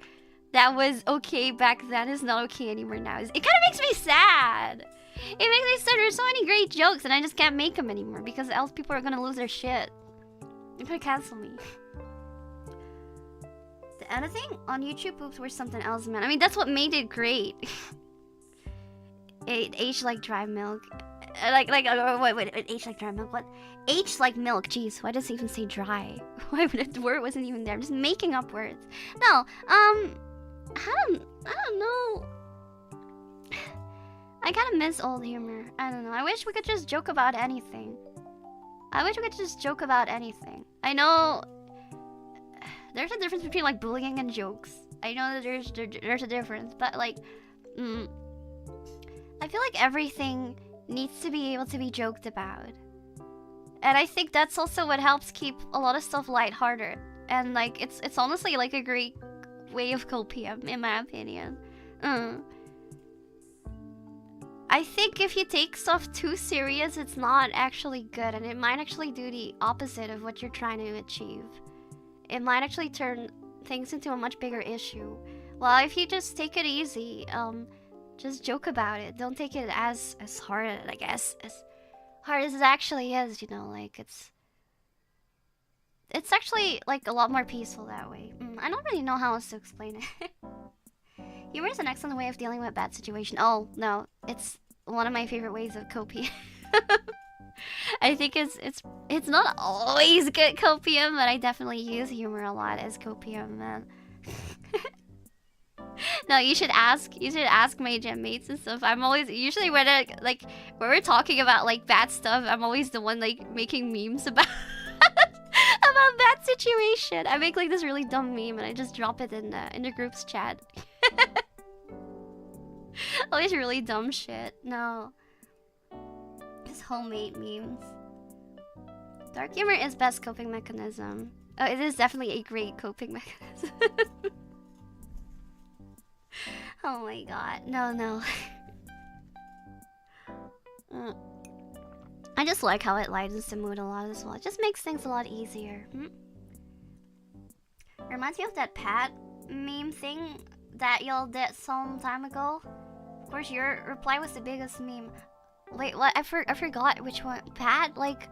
that was okay back then is not okay anymore now. It kind of makes me sad. It makes me sad. There's so many great jokes and I just can't make them anymore because else people are gonna lose their shit. They're gonna cancel me. The editing on YouTube poops were something else, man. I mean, that's what made it great. Age like dry milk. Wait, age like dry milk? What? Age like milk. Jeez, why does it even say dry? Why would the word wasn't even there? I'm just making up words. No, I don't know. I kind of miss old humor. I don't know. I wish we could just joke about anything. I wish we could just joke about anything. I know there's a difference between like bullying and jokes. I know that there's a difference, but like, I feel like everything needs to be able to be joked about. And I think that's also what helps keep a lot of stuff lighthearted. And like, it's honestly like a great way of copium, in my opinion. I think if you take stuff too serious, it's not actually good, and it might actually do the opposite of what you're trying to achieve. It might actually turn things into a much bigger issue. Well, if you just take it easy, just joke about it. Don't take it as hard, I guess, as hard as it actually is, you know, like it's actually like a lot more peaceful that way. I don't really know how else to explain it. Humor is an excellent way of dealing with a bad situation. Oh, no, it's one of my favorite ways of coping. I think it's not always good copium, but I definitely use humor a lot as copium, man. No, you should ask my gym mates and stuff. I'm always, usually when we're talking about like bad stuff, I'm always the one like making memes about about that situation. I make like this really dumb meme and I just drop it in the group's chat. Always really dumb shit. No. Just homemade memes. Dark humor is best coping mechanism. Oh, it is definitely a great coping mechanism. Oh my god. No. I just like how it lightens the mood a lot as well. It just makes things a lot easier. Reminds me of that Pat meme thing that y'all did some time ago. Of course, your reply was the biggest meme. Wait, what? I forgot which one. Pad? Like,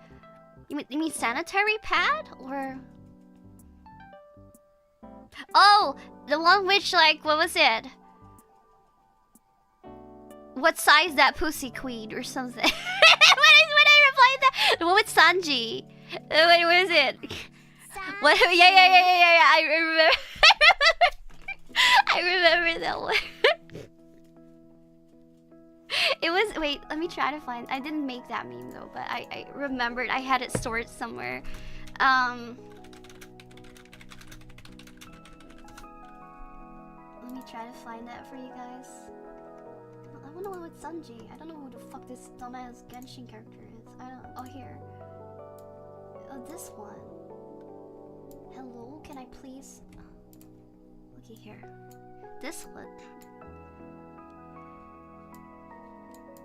you mean sanitary pad? Or... Oh! The one which, like, what was it? What size that pussy queen or something? when I replied that, the one with Sanji. What was it? What? Yeah. I remember. I remember that one. It was, wait, let me try to find, I didn't make that meme though, but I remembered, I had it stored somewhere. Let me try to find that for you guys. Let wanna know with Sanji. I don't know who the fuck this dumbass Genshin character is. I don't. Oh, here. Oh, this one. Hello, can I please? Okay, here. This one.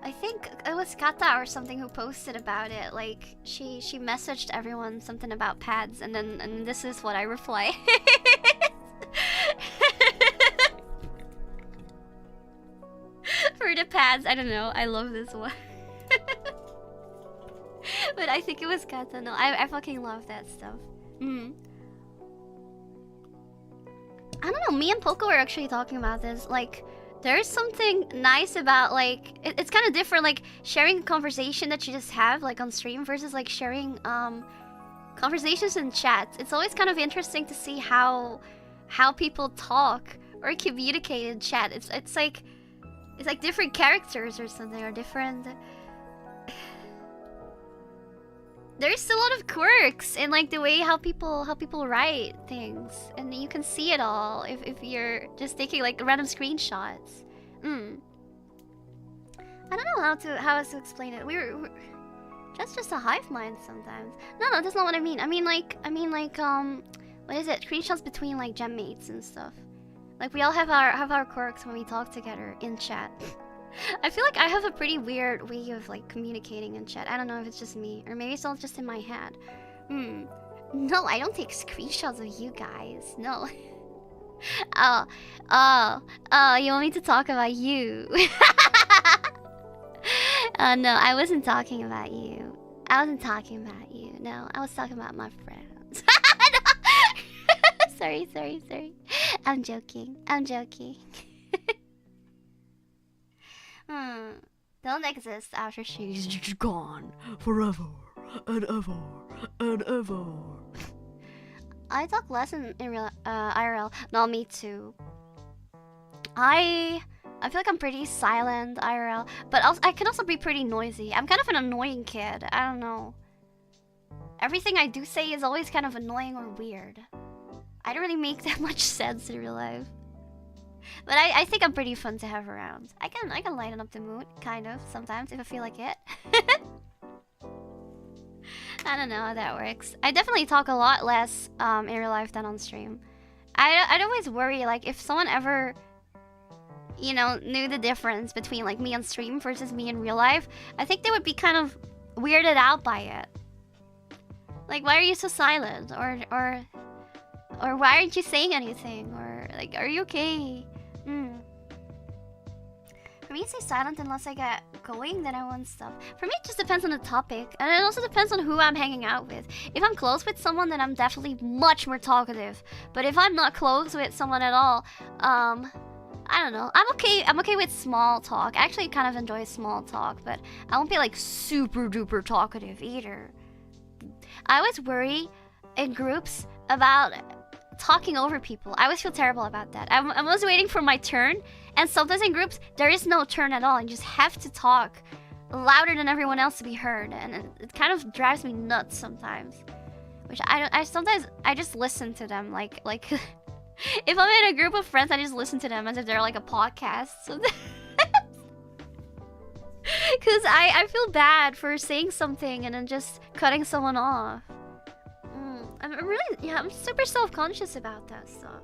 I think it was Kata or something who posted about it. Like she messaged everyone something about pads, and this is what I reply. For the pads, I don't know. I love this one. But I think it was Kata. No, I fucking love that stuff. I don't know. Me and Poco were actually talking about this. Like, there's something nice about, like, it's kind of different, like sharing a conversation that you just have like on stream versus like sharing conversations in chat. It's always kind of interesting to see how people talk or communicate in chat. It's like different characters or something, or different. There's a lot of quirks in like the way how people write things, and you can see it all if you're just taking like random screenshots. I don't know how else to explain it. We're just a hive mind sometimes. No, that's not what I mean. I mean like what is it? Screenshots between like gem mates and stuff. Like we all have our quirks when we talk together in chat. I feel like I have a pretty weird way of like communicating in chat. I don't know if it's just me, or maybe it's all just in my head. No, I don't take screenshots of you guys. No. Oh, you want me to talk about you? No, I wasn't talking about you. I wasn't talking about you. No, I was talking about my friends. Sorry. I'm joking. Don't exist after she's gone forever and ever and ever. I talk less in real IRL. No, me too. I feel like I'm pretty silent IRL, but I can also be pretty noisy. I'm kind of an annoying kid. I don't know. Everything I do say is always kind of annoying or weird. I don't really make that much sense in real life. But I think I'm pretty fun to have around. I can lighten up the mood, kind of, sometimes, if I feel like it. I don't know how that works. I definitely talk a lot less in real life than on stream. I'd always worry, like, if someone ever, you know, knew the difference between, like, me on stream versus me in real life, I think they would be kind of weirded out by it. Like, why are you so silent? Or why aren't you saying anything? Or, like, are you okay? For me, I stay silent unless I get going, then I want stuff. For me, it just depends on the topic. And it also depends on who I'm hanging out with. If I'm close with someone, then I'm definitely much more talkative. But if I'm not close with someone at all, I don't know. I'm okay with small talk. I actually kind of enjoy small talk, but I won't be, like, super duper talkative either. I always worry in groups about talking over people. I always feel terrible about that. I'm always waiting for my turn, and sometimes in groups there is no turn at all, and you just have to talk louder than everyone else to be heard, and it kind of drives me nuts sometimes. Which I sometimes just listen to them like if I'm in a group of friends, I just listen to them as if they're like a podcast. Because I feel bad for saying something and then just cutting someone off. I'm really, yeah, I'm super self-conscious about that stuff.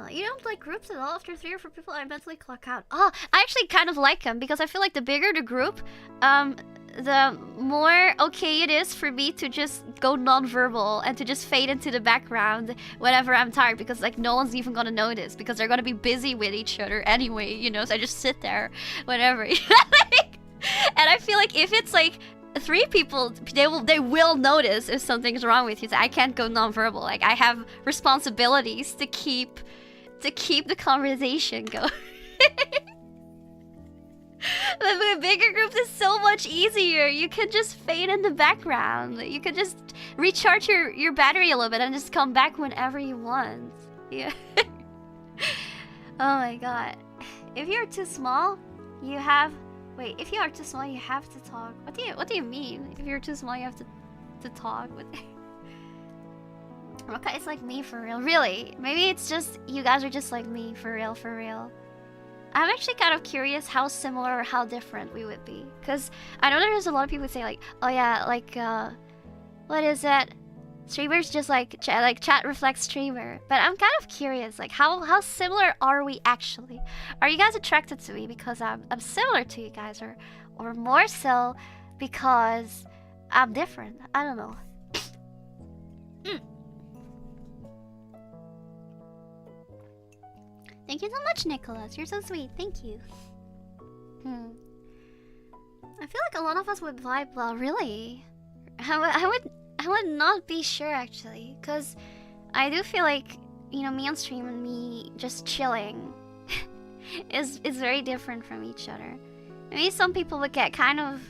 You don't like groups at all? After 3 or 4 people, I mentally clock out. Oh, I actually kind of like them because I feel like the bigger the group, the more okay it is for me to just go non-verbal and to just fade into the background whenever I'm tired, because like no one's even gonna notice because they're gonna be busy with each other anyway, you know, so I just sit there, whatever. And I feel like if it's like 3 people, they will notice if something's wrong with you. So I can't go non-verbal. Like I have responsibilities to keep the conversation going. But with bigger groups, it's so much easier. You can just fade in the background. You can just recharge your battery a little bit and just come back whenever you want. Yeah. Oh my god. If you're too small, you have... Wait, if you are too small, you have to talk. What do you mean? If you're too small, you have to talk with... ROCA is like me for real. Really? Maybe it's just... You guys are just like me for real, for real. I'm actually kind of curious how similar or how different we would be. Because I know there's a lot of people who say like, oh yeah, like, what is it? Streamers just like chat reflects streamer. But I'm kind of curious, like how similar are we actually? Are you guys attracted to me because I'm similar to you guys, or more so because I'm different? I don't know. Thank you so much, Nicholas. You're so sweet. Thank you. I feel like a lot of us would vibe well. Really? I would not be sure actually, because I do feel like, you know, me on stream and me just chilling is very different from each other. Maybe some people would get kind of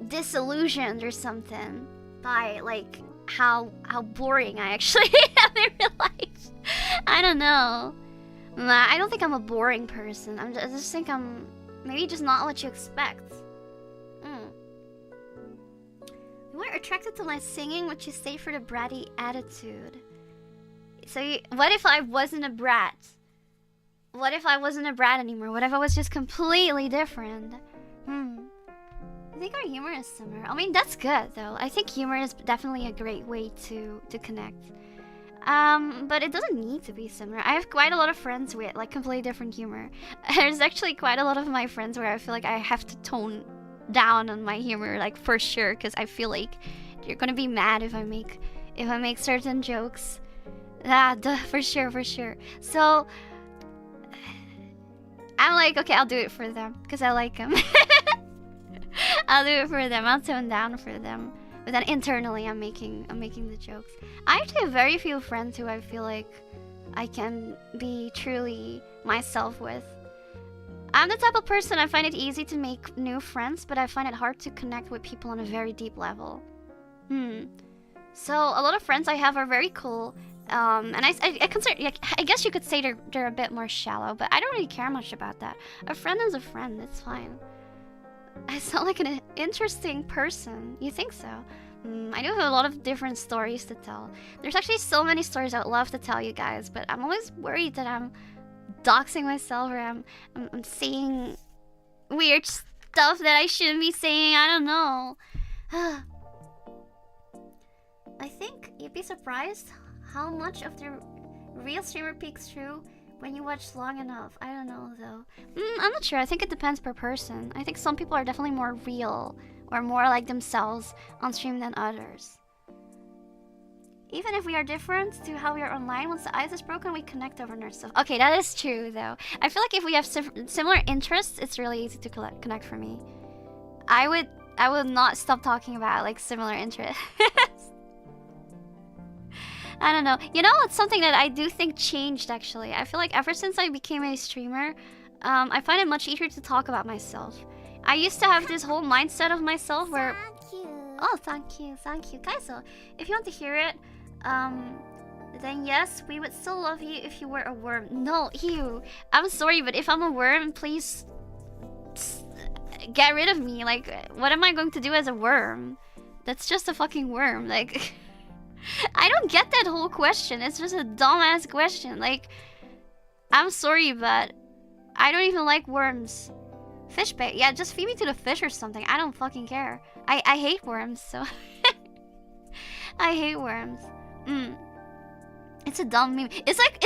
disillusioned or something by like how boring I actually am in real life. I don't know. Nah, I don't think I'm a boring person. I just think I'm maybe just not what you expect. You weren't attracted to my singing, but you stayed for the bratty attitude. So what if I wasn't a brat? What if I wasn't a brat anymore? What if I was just completely different? I think our humor is similar. I mean, that's good though. I think humor is definitely a great way to connect. But it doesn't need to be similar. I have quite a lot of friends with like completely different humor. There's actually quite a lot of my friends where I feel like I have to tone down on my humor, like for sure, because I feel like you're gonna be mad if I make certain jokes. For sure. So I'm like, okay, I'll do it for them because I like them. I'll do it for them. I'll tone down for them. But then internally, I'm making the jokes. I actually have very few friends who I feel like I can be truly myself with. I'm the type of person, I find it easy to make new friends, but I find it hard to connect with people on a very deep level. So a lot of friends I have are very cool. And I consider, I guess you could say they're a bit more shallow, but I don't really care much about that. A friend is a friend, it's fine. I sound like an interesting person. You think so? I do have a lot of different stories to tell. There's actually so many stories I would love to tell you guys, but I'm always worried that I'm doxing myself or I'm saying weird stuff that I shouldn't be saying. I don't know. I think you'd be surprised how much of the real streamer peeks through when you watch long enough. I don't know though. I'm not sure. I think it depends per person. I think some people are definitely more real or more like themselves on stream than others. Even if we are different to how we are online, once the ice is broken, we connect over nerd stuff. Okay, that is true though. I feel like if we have similar interests, it's really easy to connect for me. I would not stop talking about like similar interests. I don't know. You know, it's something that I do think changed actually. I feel like ever since I became a streamer, I find it much easier to talk about myself. I used to have this whole mindset of myself where... Oh, thank you. Guys, so if you want to hear it, then yes, we would still love you if you were a worm. No, ew. I'm sorry, but if I'm a worm, please get rid of me. Like, what am I going to do as a worm? That's just a fucking worm. Like... I don't get that whole question. It's just a dumbass question. Like, I'm sorry, but I don't even like worms. Fish bait. Yeah, just feed me to the fish or something. I don't fucking care. I hate worms, so... I hate worms. It's a dumb meme. It's like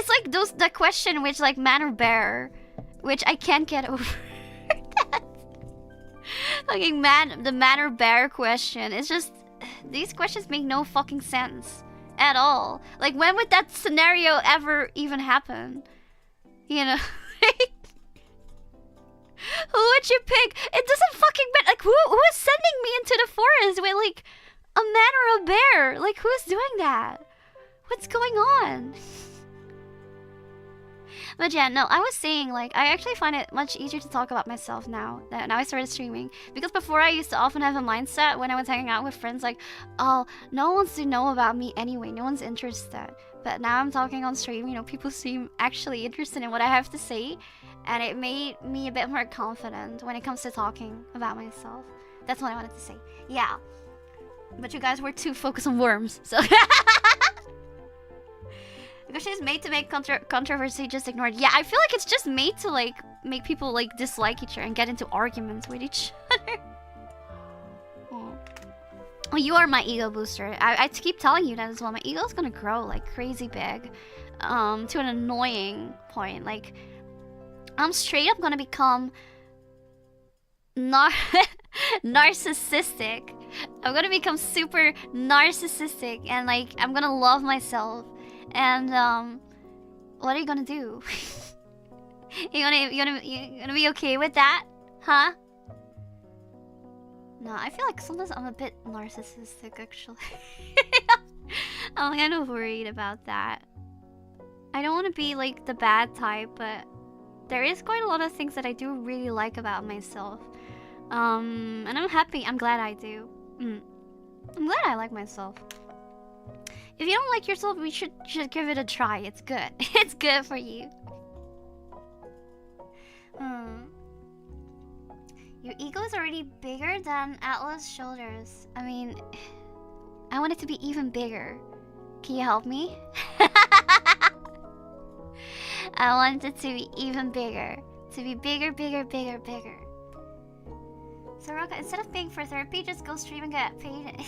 that question which like man or bear, which I can't get over. That fucking the man or bear question. It's just... These questions make no fucking sense at all. Like, when would that scenario ever even happen? You know? Who would you pick? It doesn't fucking matter. Like, who is sending me into the forest with, like, a man or a bear? Like, who's doing that? What's going on? But yeah, no, I was saying, like, I actually find it much easier to talk about myself now that I started streaming. Because before I used to often have a mindset when I was hanging out with friends like, oh, no one wants to know about me anyway, no one's interested. But now I'm talking on stream, you know, people seem actually interested in what I have to say. And it made me a bit more confident when it comes to talking about myself. That's what I wanted to say. Yeah. But you guys were too focused on worms, so... Because she's made to make controversy just ignored. Yeah, I feel like it's just made to like make people like dislike each other and get into arguments with each other. Oh. Well, you are my ego booster. I keep telling you that as well. My ego's gonna grow like crazy big, to an annoying point. Like, I'm straight up gonna become narcissistic. I'm gonna become super narcissistic, and like I'm gonna love myself. And what are you gonna do? you gonna be okay with that, huh? No, I feel like sometimes I'm a bit narcissistic actually. I'm kind of worried about that. I don't want to be like the bad type, but there is quite a lot of things that I do really like about myself. And I'm happy. I'm glad I do. I'm glad I like myself. If you don't like yourself, we should give it a try. It's good. It's good for you. Your ego is already bigger than Atlas' shoulders. I mean, I want it to be even bigger. Can you help me? I want it to be even bigger. To be bigger, bigger, bigger, bigger. So Roca, instead of paying for therapy, just go stream and get paid.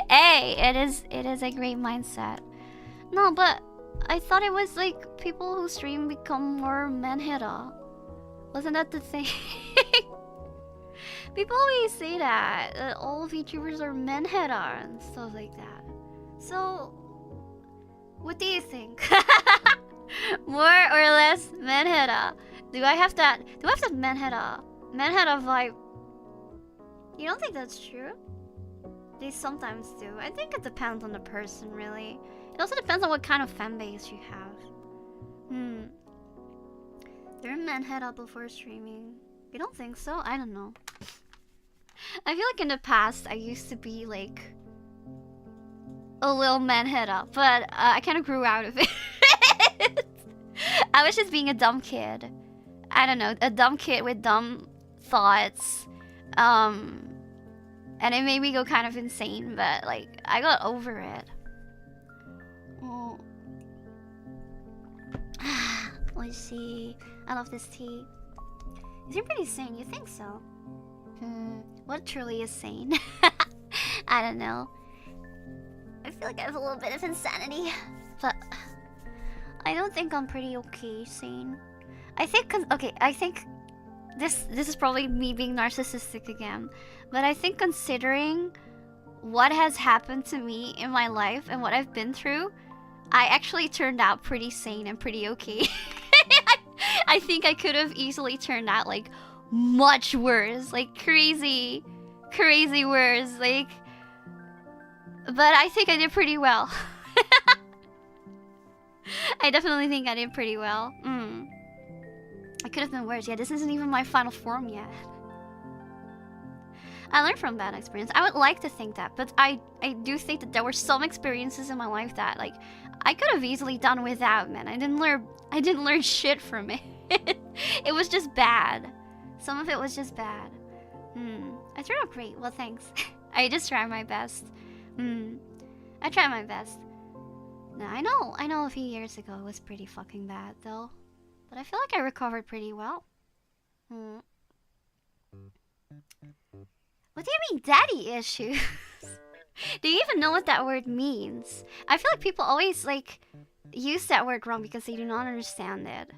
Hey, it is a great mindset. No, but I thought it was like people who stream become more 𝕋𝔸𝕗𝕃. Wasn't that the thing? People always say that all VTubers are 𝕋𝔸𝕗𝕃 and stuff like that. So, what do you think? More or less 𝕋𝔸𝕗𝕃? Do I have that? Do I have that 𝕋𝔸𝕗 vibe? You don't think that's true? They sometimes do. I think it depends on the person, really. It also depends on what kind of fan base you have. They're 𝕋𝔸𝕗𝕃 before streaming. You don't think so? I don't know. I feel like in the past, I used to be like a little 𝕋𝔸𝕗𝕃, but I kind of grew out of it. I was just being a dumb kid. I don't know, a dumb kid with dumb thoughts. And it made me go kind of insane, but like I got over it. Oh. Let's see. I love this tea. Is it pretty sane? You think so? What truly is sane? I don't know. I feel like I have a little bit of insanity, but I don't think I'm pretty okay sane. I think, okay, I think this is probably me being narcissistic again, but I think considering what has happened to me in my life and what I've been through, I actually turned out pretty sane and pretty okay. I think I could have easily turned out like much worse, like crazy worse, like, but I think I did pretty well. I definitely think I did pretty well. I could have been worse. Yeah, this isn't even my final form yet. I learned from bad experience. I would like to think that, but I do think that there were some experiences in my life that like I could have easily done without, man. I didn't learn shit from it. It was just bad. Some of it was just bad. I turned out great. Well, thanks. I just tried my best. I tried my best. No, I know a few years ago it was pretty fucking bad though. But I feel like I recovered pretty well. What do you mean daddy issues? Do you even know what that word means? I feel like people always like use that word wrong because they do not understand it.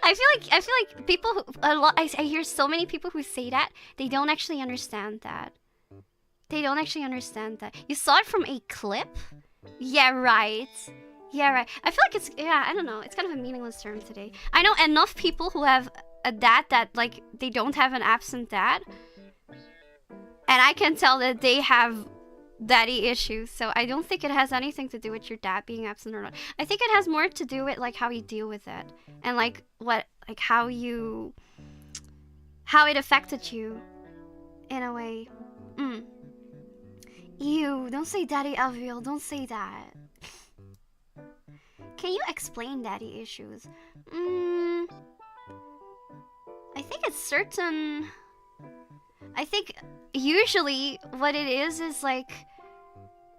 I feel like people who, I hear so many people who say that they don't actually understand that. They don't actually understand that. You saw it from a clip? Yeah, right. Yeah, right. I feel like it's, yeah, I don't know. It's kind of a meaningless term today. I know enough people who have a dad that, like, they don't have an absent dad. And I can tell that they have daddy issues. So I don't think it has anything to do with your dad being absent or not. I think it has more to do with, like, how you deal with it. And, like, how it affected you. In a way. Ew, don't say daddy 𝐿𝐿, don't say that. Can you explain daddy issues? I think it's certain... I think usually what it is like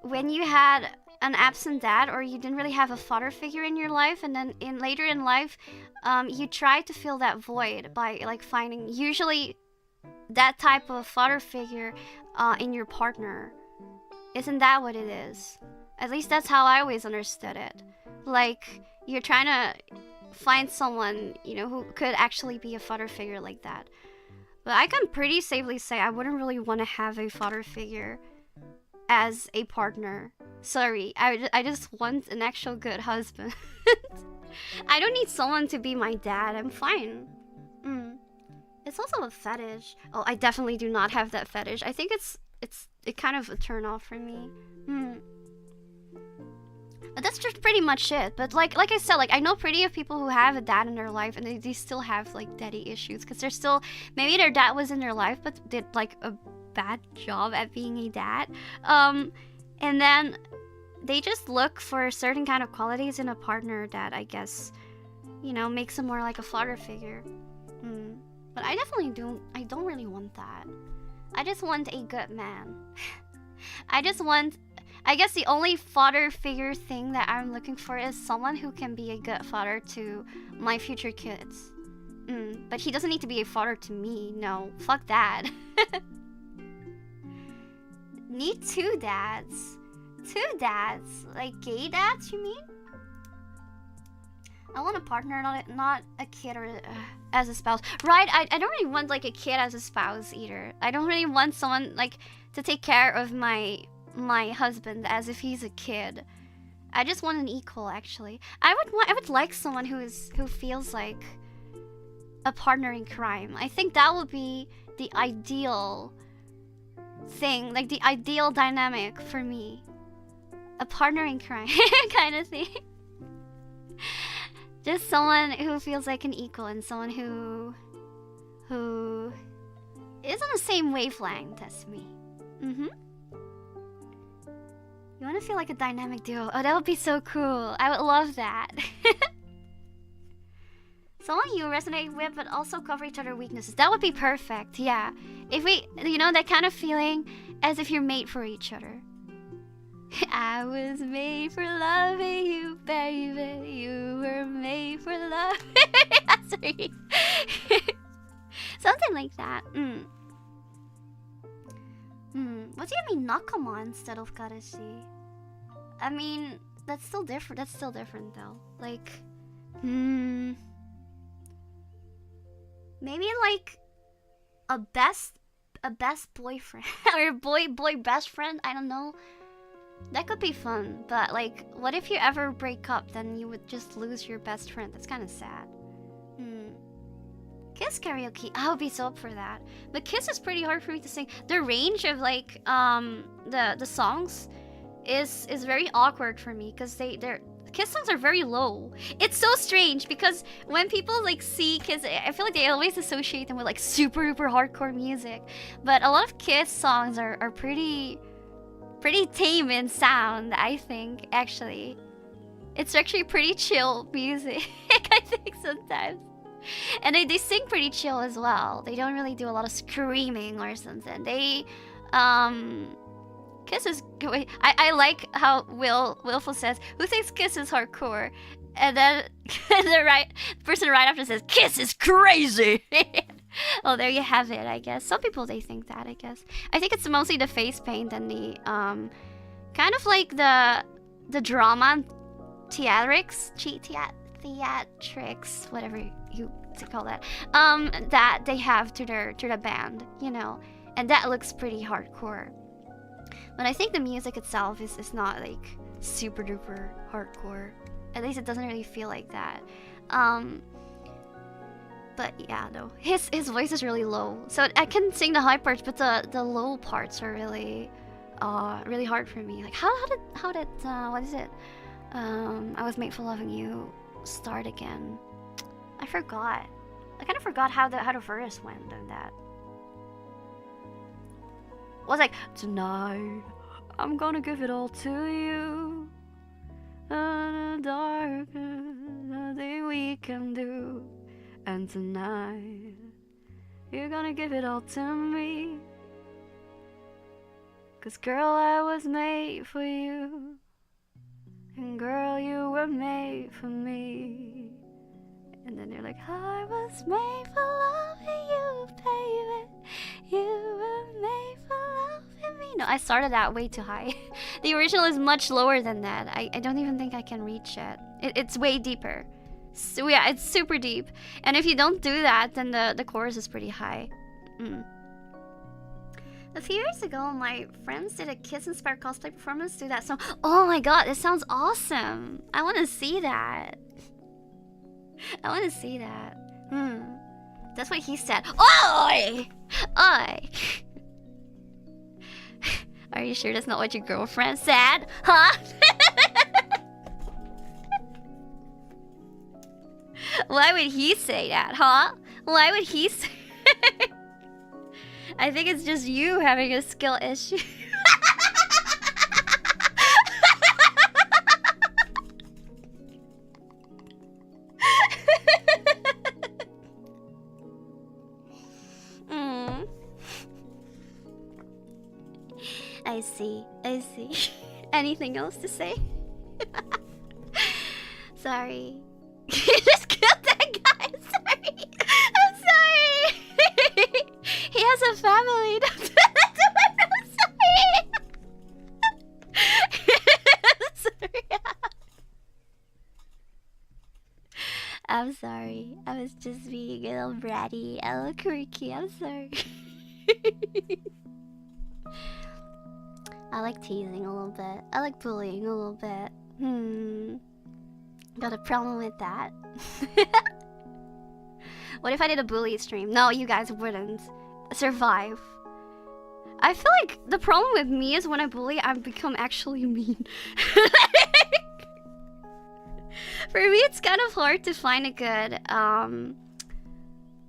when you had an absent dad, or you didn't really have a father figure in your life, and then later in life, you try to fill that void by like finding usually that type of father figure in your partner. Isn't that what it is? At least that's how I always understood it. Like, you're trying to find someone, you know, who could actually be a father figure like that. But I can pretty safely say I wouldn't really want to have a father figure as a partner. Sorry, I just want an actual good husband. I don't need someone to be my dad. I'm fine. It's also a fetish. Oh, I definitely do not have that fetish. I think it's kind of a turn off for me. But that's just pretty much it. But like I said, like I know plenty of people who have a dad in their life and they still have like daddy issues because they're still, maybe their dad was in their life but did like a bad job at being a dad. And then they just look for certain kind of qualities in a partner that I guess, you know, makes them more like a father figure. But I definitely don't really want that. I just want a good man. I guess the only father figure thing that I'm looking for is someone who can be a good father to my future kids. But he doesn't need to be a father to me. No, fuck that. Need two dads. Two dads? Like gay dads, you mean? I want a partner, not a kid or as a spouse. Right, I don't really want like a kid as a spouse either. I don't really want someone like to take care of my husband as if he's a kid. I just want an equal, actually. I would like someone who feels like a partner in crime. I think that would be the ideal thing, like the ideal dynamic for me. A partner in crime kind of thing. Just someone who feels like an equal and someone who is on the same wavelength as me. You want to feel like a dynamic duo? Oh, that would be so cool. I would love that. Someone you resonate with, but also cover each other's weaknesses. That would be perfect, yeah. If we, you know, that kind of feeling as if you're made for each other. I was made for loving you, baby. You were made for love. Sorry. Something like that. What do you mean nakama instead of kareshi? I mean, that's still different. That's still different though. Like, maybe like a best boyfriend or boy best friend. I don't know. That could be fun, but like, what if you ever break up? Then you would just lose your best friend. That's kind of sad. Kiss karaoke. I would be so up for that. But Kiss is pretty hard for me to sing. The range of like the songs is very awkward for me because their Kiss songs are very low. It's so strange because when people like see Kiss, I feel like they always associate them with like super duper hardcore music. But a lot of Kiss songs are pretty tame in sound, I think, actually. It's actually pretty chill music, I think, sometimes. And they sing pretty chill as well. They don't really do a lot of screaming or something. They, Kiss is... I like how Willful says, who thinks Kiss is hardcore? And then the person right after says, Kiss is crazy! Well, there you have it, I guess. Some people, they think that, I guess. I think it's mostly the face paint and the, kind of like the drama theatrics, whatever you call that, that they have to the band, you know, and that looks pretty hardcore. But I think the music itself is not like super duper hardcore. At least it doesn't really feel like that. But yeah, no, his voice is really low, so I can sing the high parts, but the low parts are really hard for me. Like how did what is it? I was made for loving you. Start again. I forgot. I kind of forgot how the verse went on that. It was like, tonight I'm gonna give it all to you. In the dark, nothing we can do. And tonight you're gonna give it all to me. 'Cause girl, I was made for you. And girl, you were made for me. And then they're like, I was made for loving you, baby. You were made for loving me. No, I started that way too high. The original is much lower than that. I don't even think I can reach it. It's way deeper. So yeah, it's super deep. And if you don't do that, then the chorus is pretty high. A few years ago, my friends did a kids-inspired cosplay performance to that song. Oh my god, this sounds awesome. I want to see that. I want to see that. That's what he said. Oi! Oi! Are you sure that's not what your girlfriend said? Huh? Why would he say that, huh? Why would he say... I think it's just you having a skill issue. I see. I see. Anything else to say? Sorry. You just killed that guy. Sorry. I'm sorry. He has a family. I'm sorry. I'm sorry. I was just being a little bratty, a little quirky. I'm sorry. I like teasing a little bit. I like bullying a little bit. Got a problem with that. What if I did a bully stream? No, you guys wouldn't survive. I feel like the problem with me is when I bully, I become actually mean. For me, it's kind of hard to find a good,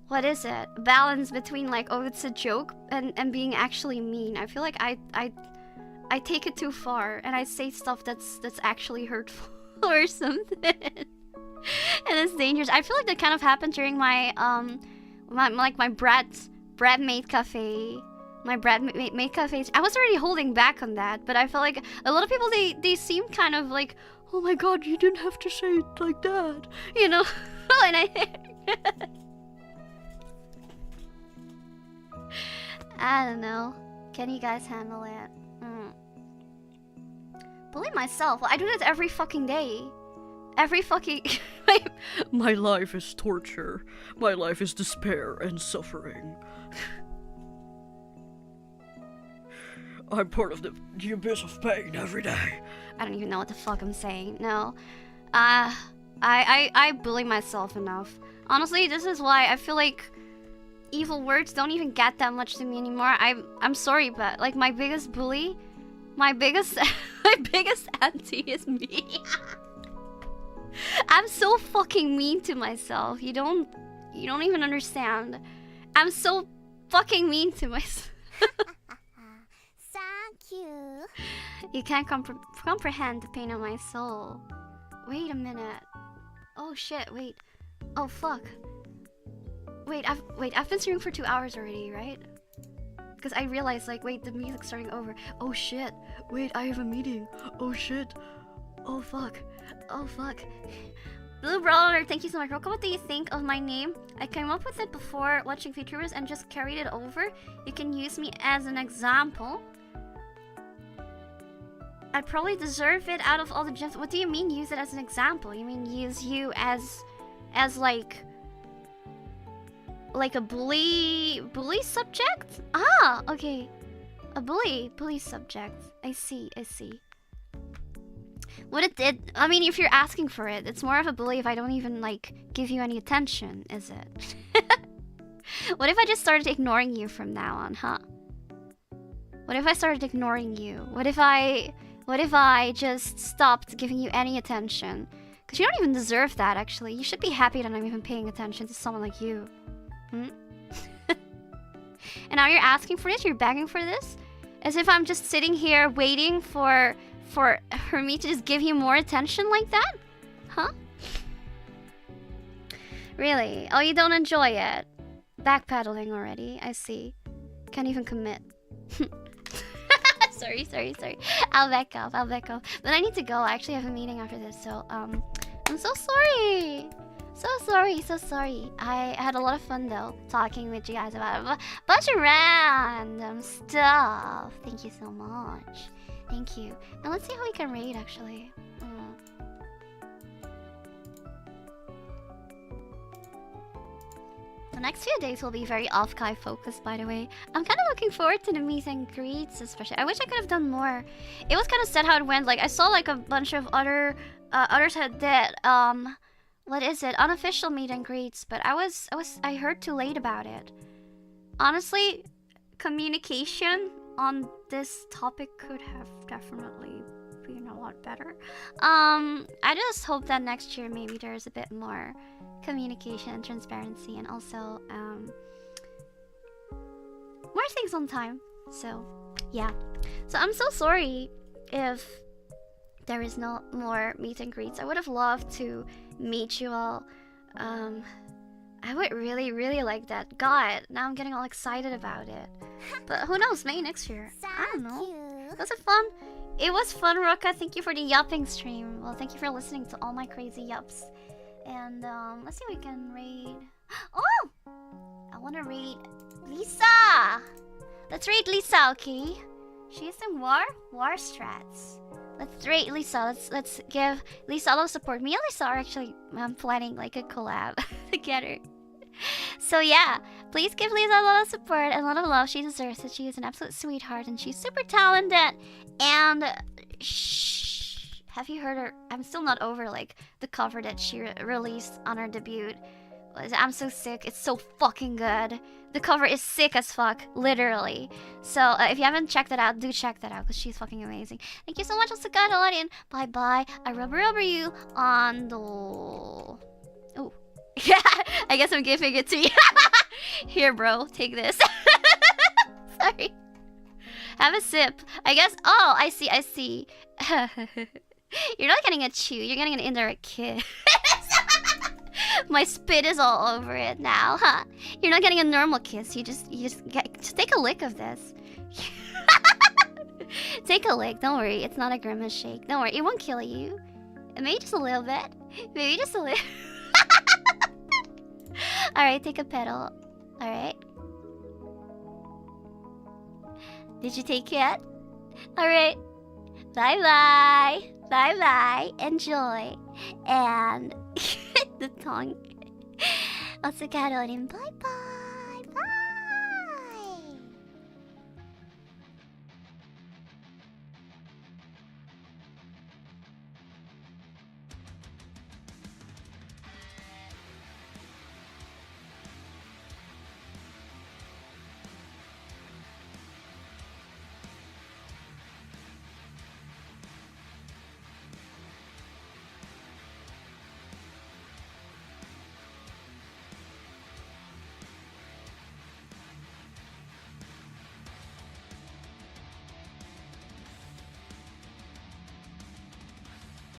what is it? Balance between like, oh, it's a joke and being actually mean. I feel like I take it too far and I say stuff that's actually hurtful or something. And it's dangerous. I feel like that kind of happened during my my bread made cafe. My bread made cafe. I was already holding back on that, but I felt like a lot of people they seem kind of like, oh my god, you didn't have to say it like that, you know. And I don't know. Can you guys handle it? Bully myself. Well, I do this every fucking day. Every fucking... My life is torture. My life is despair and suffering. I'm part of the abyss of pain every day. I don't even know what the fuck I'm saying. No. I bully myself enough. Honestly, this is why I feel like evil words don't even get that much to me anymore. I'm sorry, but like my biggest bully, my biggest auntie is me. I'm so fucking mean to myself. You don't even understand. I'm so fucking mean to myself. Thank you. You can't comprehend the pain of my soul. Wait a minute. Oh shit, wait. Oh fuck. Wait, I've been streaming for 2 hours already, right? Because I realized, like, wait, the music's starting over. Oh shit. Wait, I have a meeting. Oh shit. Oh fuck. Oh fuck. Blue Brawler, thank you so much. Roka, what do you think of my name? I came up with it before watching VTubers and just carried it over. You can use me as an example. I'd probably deserve it out of all the gems. What do you mean use it as an example? You mean use you as like a bully subject? Ah, okay. A bully subject. I see. What it did, I mean, if you're asking for it, it's more of a bully if I don't even, like, give you any attention, is it? What if I just started ignoring you from now on, huh? What if I started ignoring you? What if I just stopped giving you any attention? Because you don't even deserve that, actually. You should be happy that I'm even paying attention to someone like you. And now you're asking for this? You're begging for this? As if I'm just sitting here waiting for me to just give you more attention like that? Huh? Really? Oh, you don't enjoy it? Backpedaling already, I see. Can't even commit. sorry. I'll back up. But I need to go. I actually have a meeting after this, so I'm so sorry. So sorry. I had a lot of fun though, talking with you guys about a bunch of random stuff. Thank you so much. Thank you. Now let's see how we can raid actually. The next few days will be very 𝐿𝐿𝐿𝐿 focused, by the way. I'm kind of looking forward to the meet and greets, especially. I wish I could have done more. It was kind of sad how it went. Like I saw like a bunch of others had did what is it, unofficial meet and greets, but I heard too late about it. Honestly, communication on this topic could have definitely been a lot better. I just hope that next year maybe there's a bit more communication and transparency, and also more things on time. So yeah, so I'm so sorry if there is no more meet and greets. I would have loved to meet you all. I would really like that. God, now I'm getting all excited about it. But who knows, maybe next year. I don't know. Was it fun? It was fun, Roca. Thank you for the yapping stream. Well, thank you for listening to all my crazy yaps. And let's see if we can raid. Oh! I want to raid Lisa! Let's raid Lisa, okay? She's in war strats. Let's raid Lisa. Let's give Lisa a lot of support. Me and Lisa are actually planning like a collab together. So yeah, please give Lisa a lot of support and a lot of love. She deserves it. She is an absolute sweetheart and she's super talented. And have you heard her? I'm still not over like the cover that she released on her debut. I'm so sick. It's so fucking good. The cover is sick as fuck, literally. So if you haven't checked that out, do check that out because she's fucking amazing. Thank you so much, 𝐿𝐿𝐿. Bye bye. I rubber you on the. Oh, yeah. I guess I'm giving it to you. Here, bro. Take this. Sorry. Have a sip. I guess. Oh, I see. You're not getting a chew. You're getting an indirect kiss. My spit is all over it now, huh? You're not getting a normal kiss. You just take a lick of this. Take a lick. Don't worry. It's not a grimace shake. Don't worry. It won't kill you. Maybe just a little bit. Maybe just a little. Alright, take a pedal. Alright. Did you take it? Alright. Bye-bye. Bye-bye. Enjoy. And the tongue. 𝐿𝐿𝐿. Bye-bye.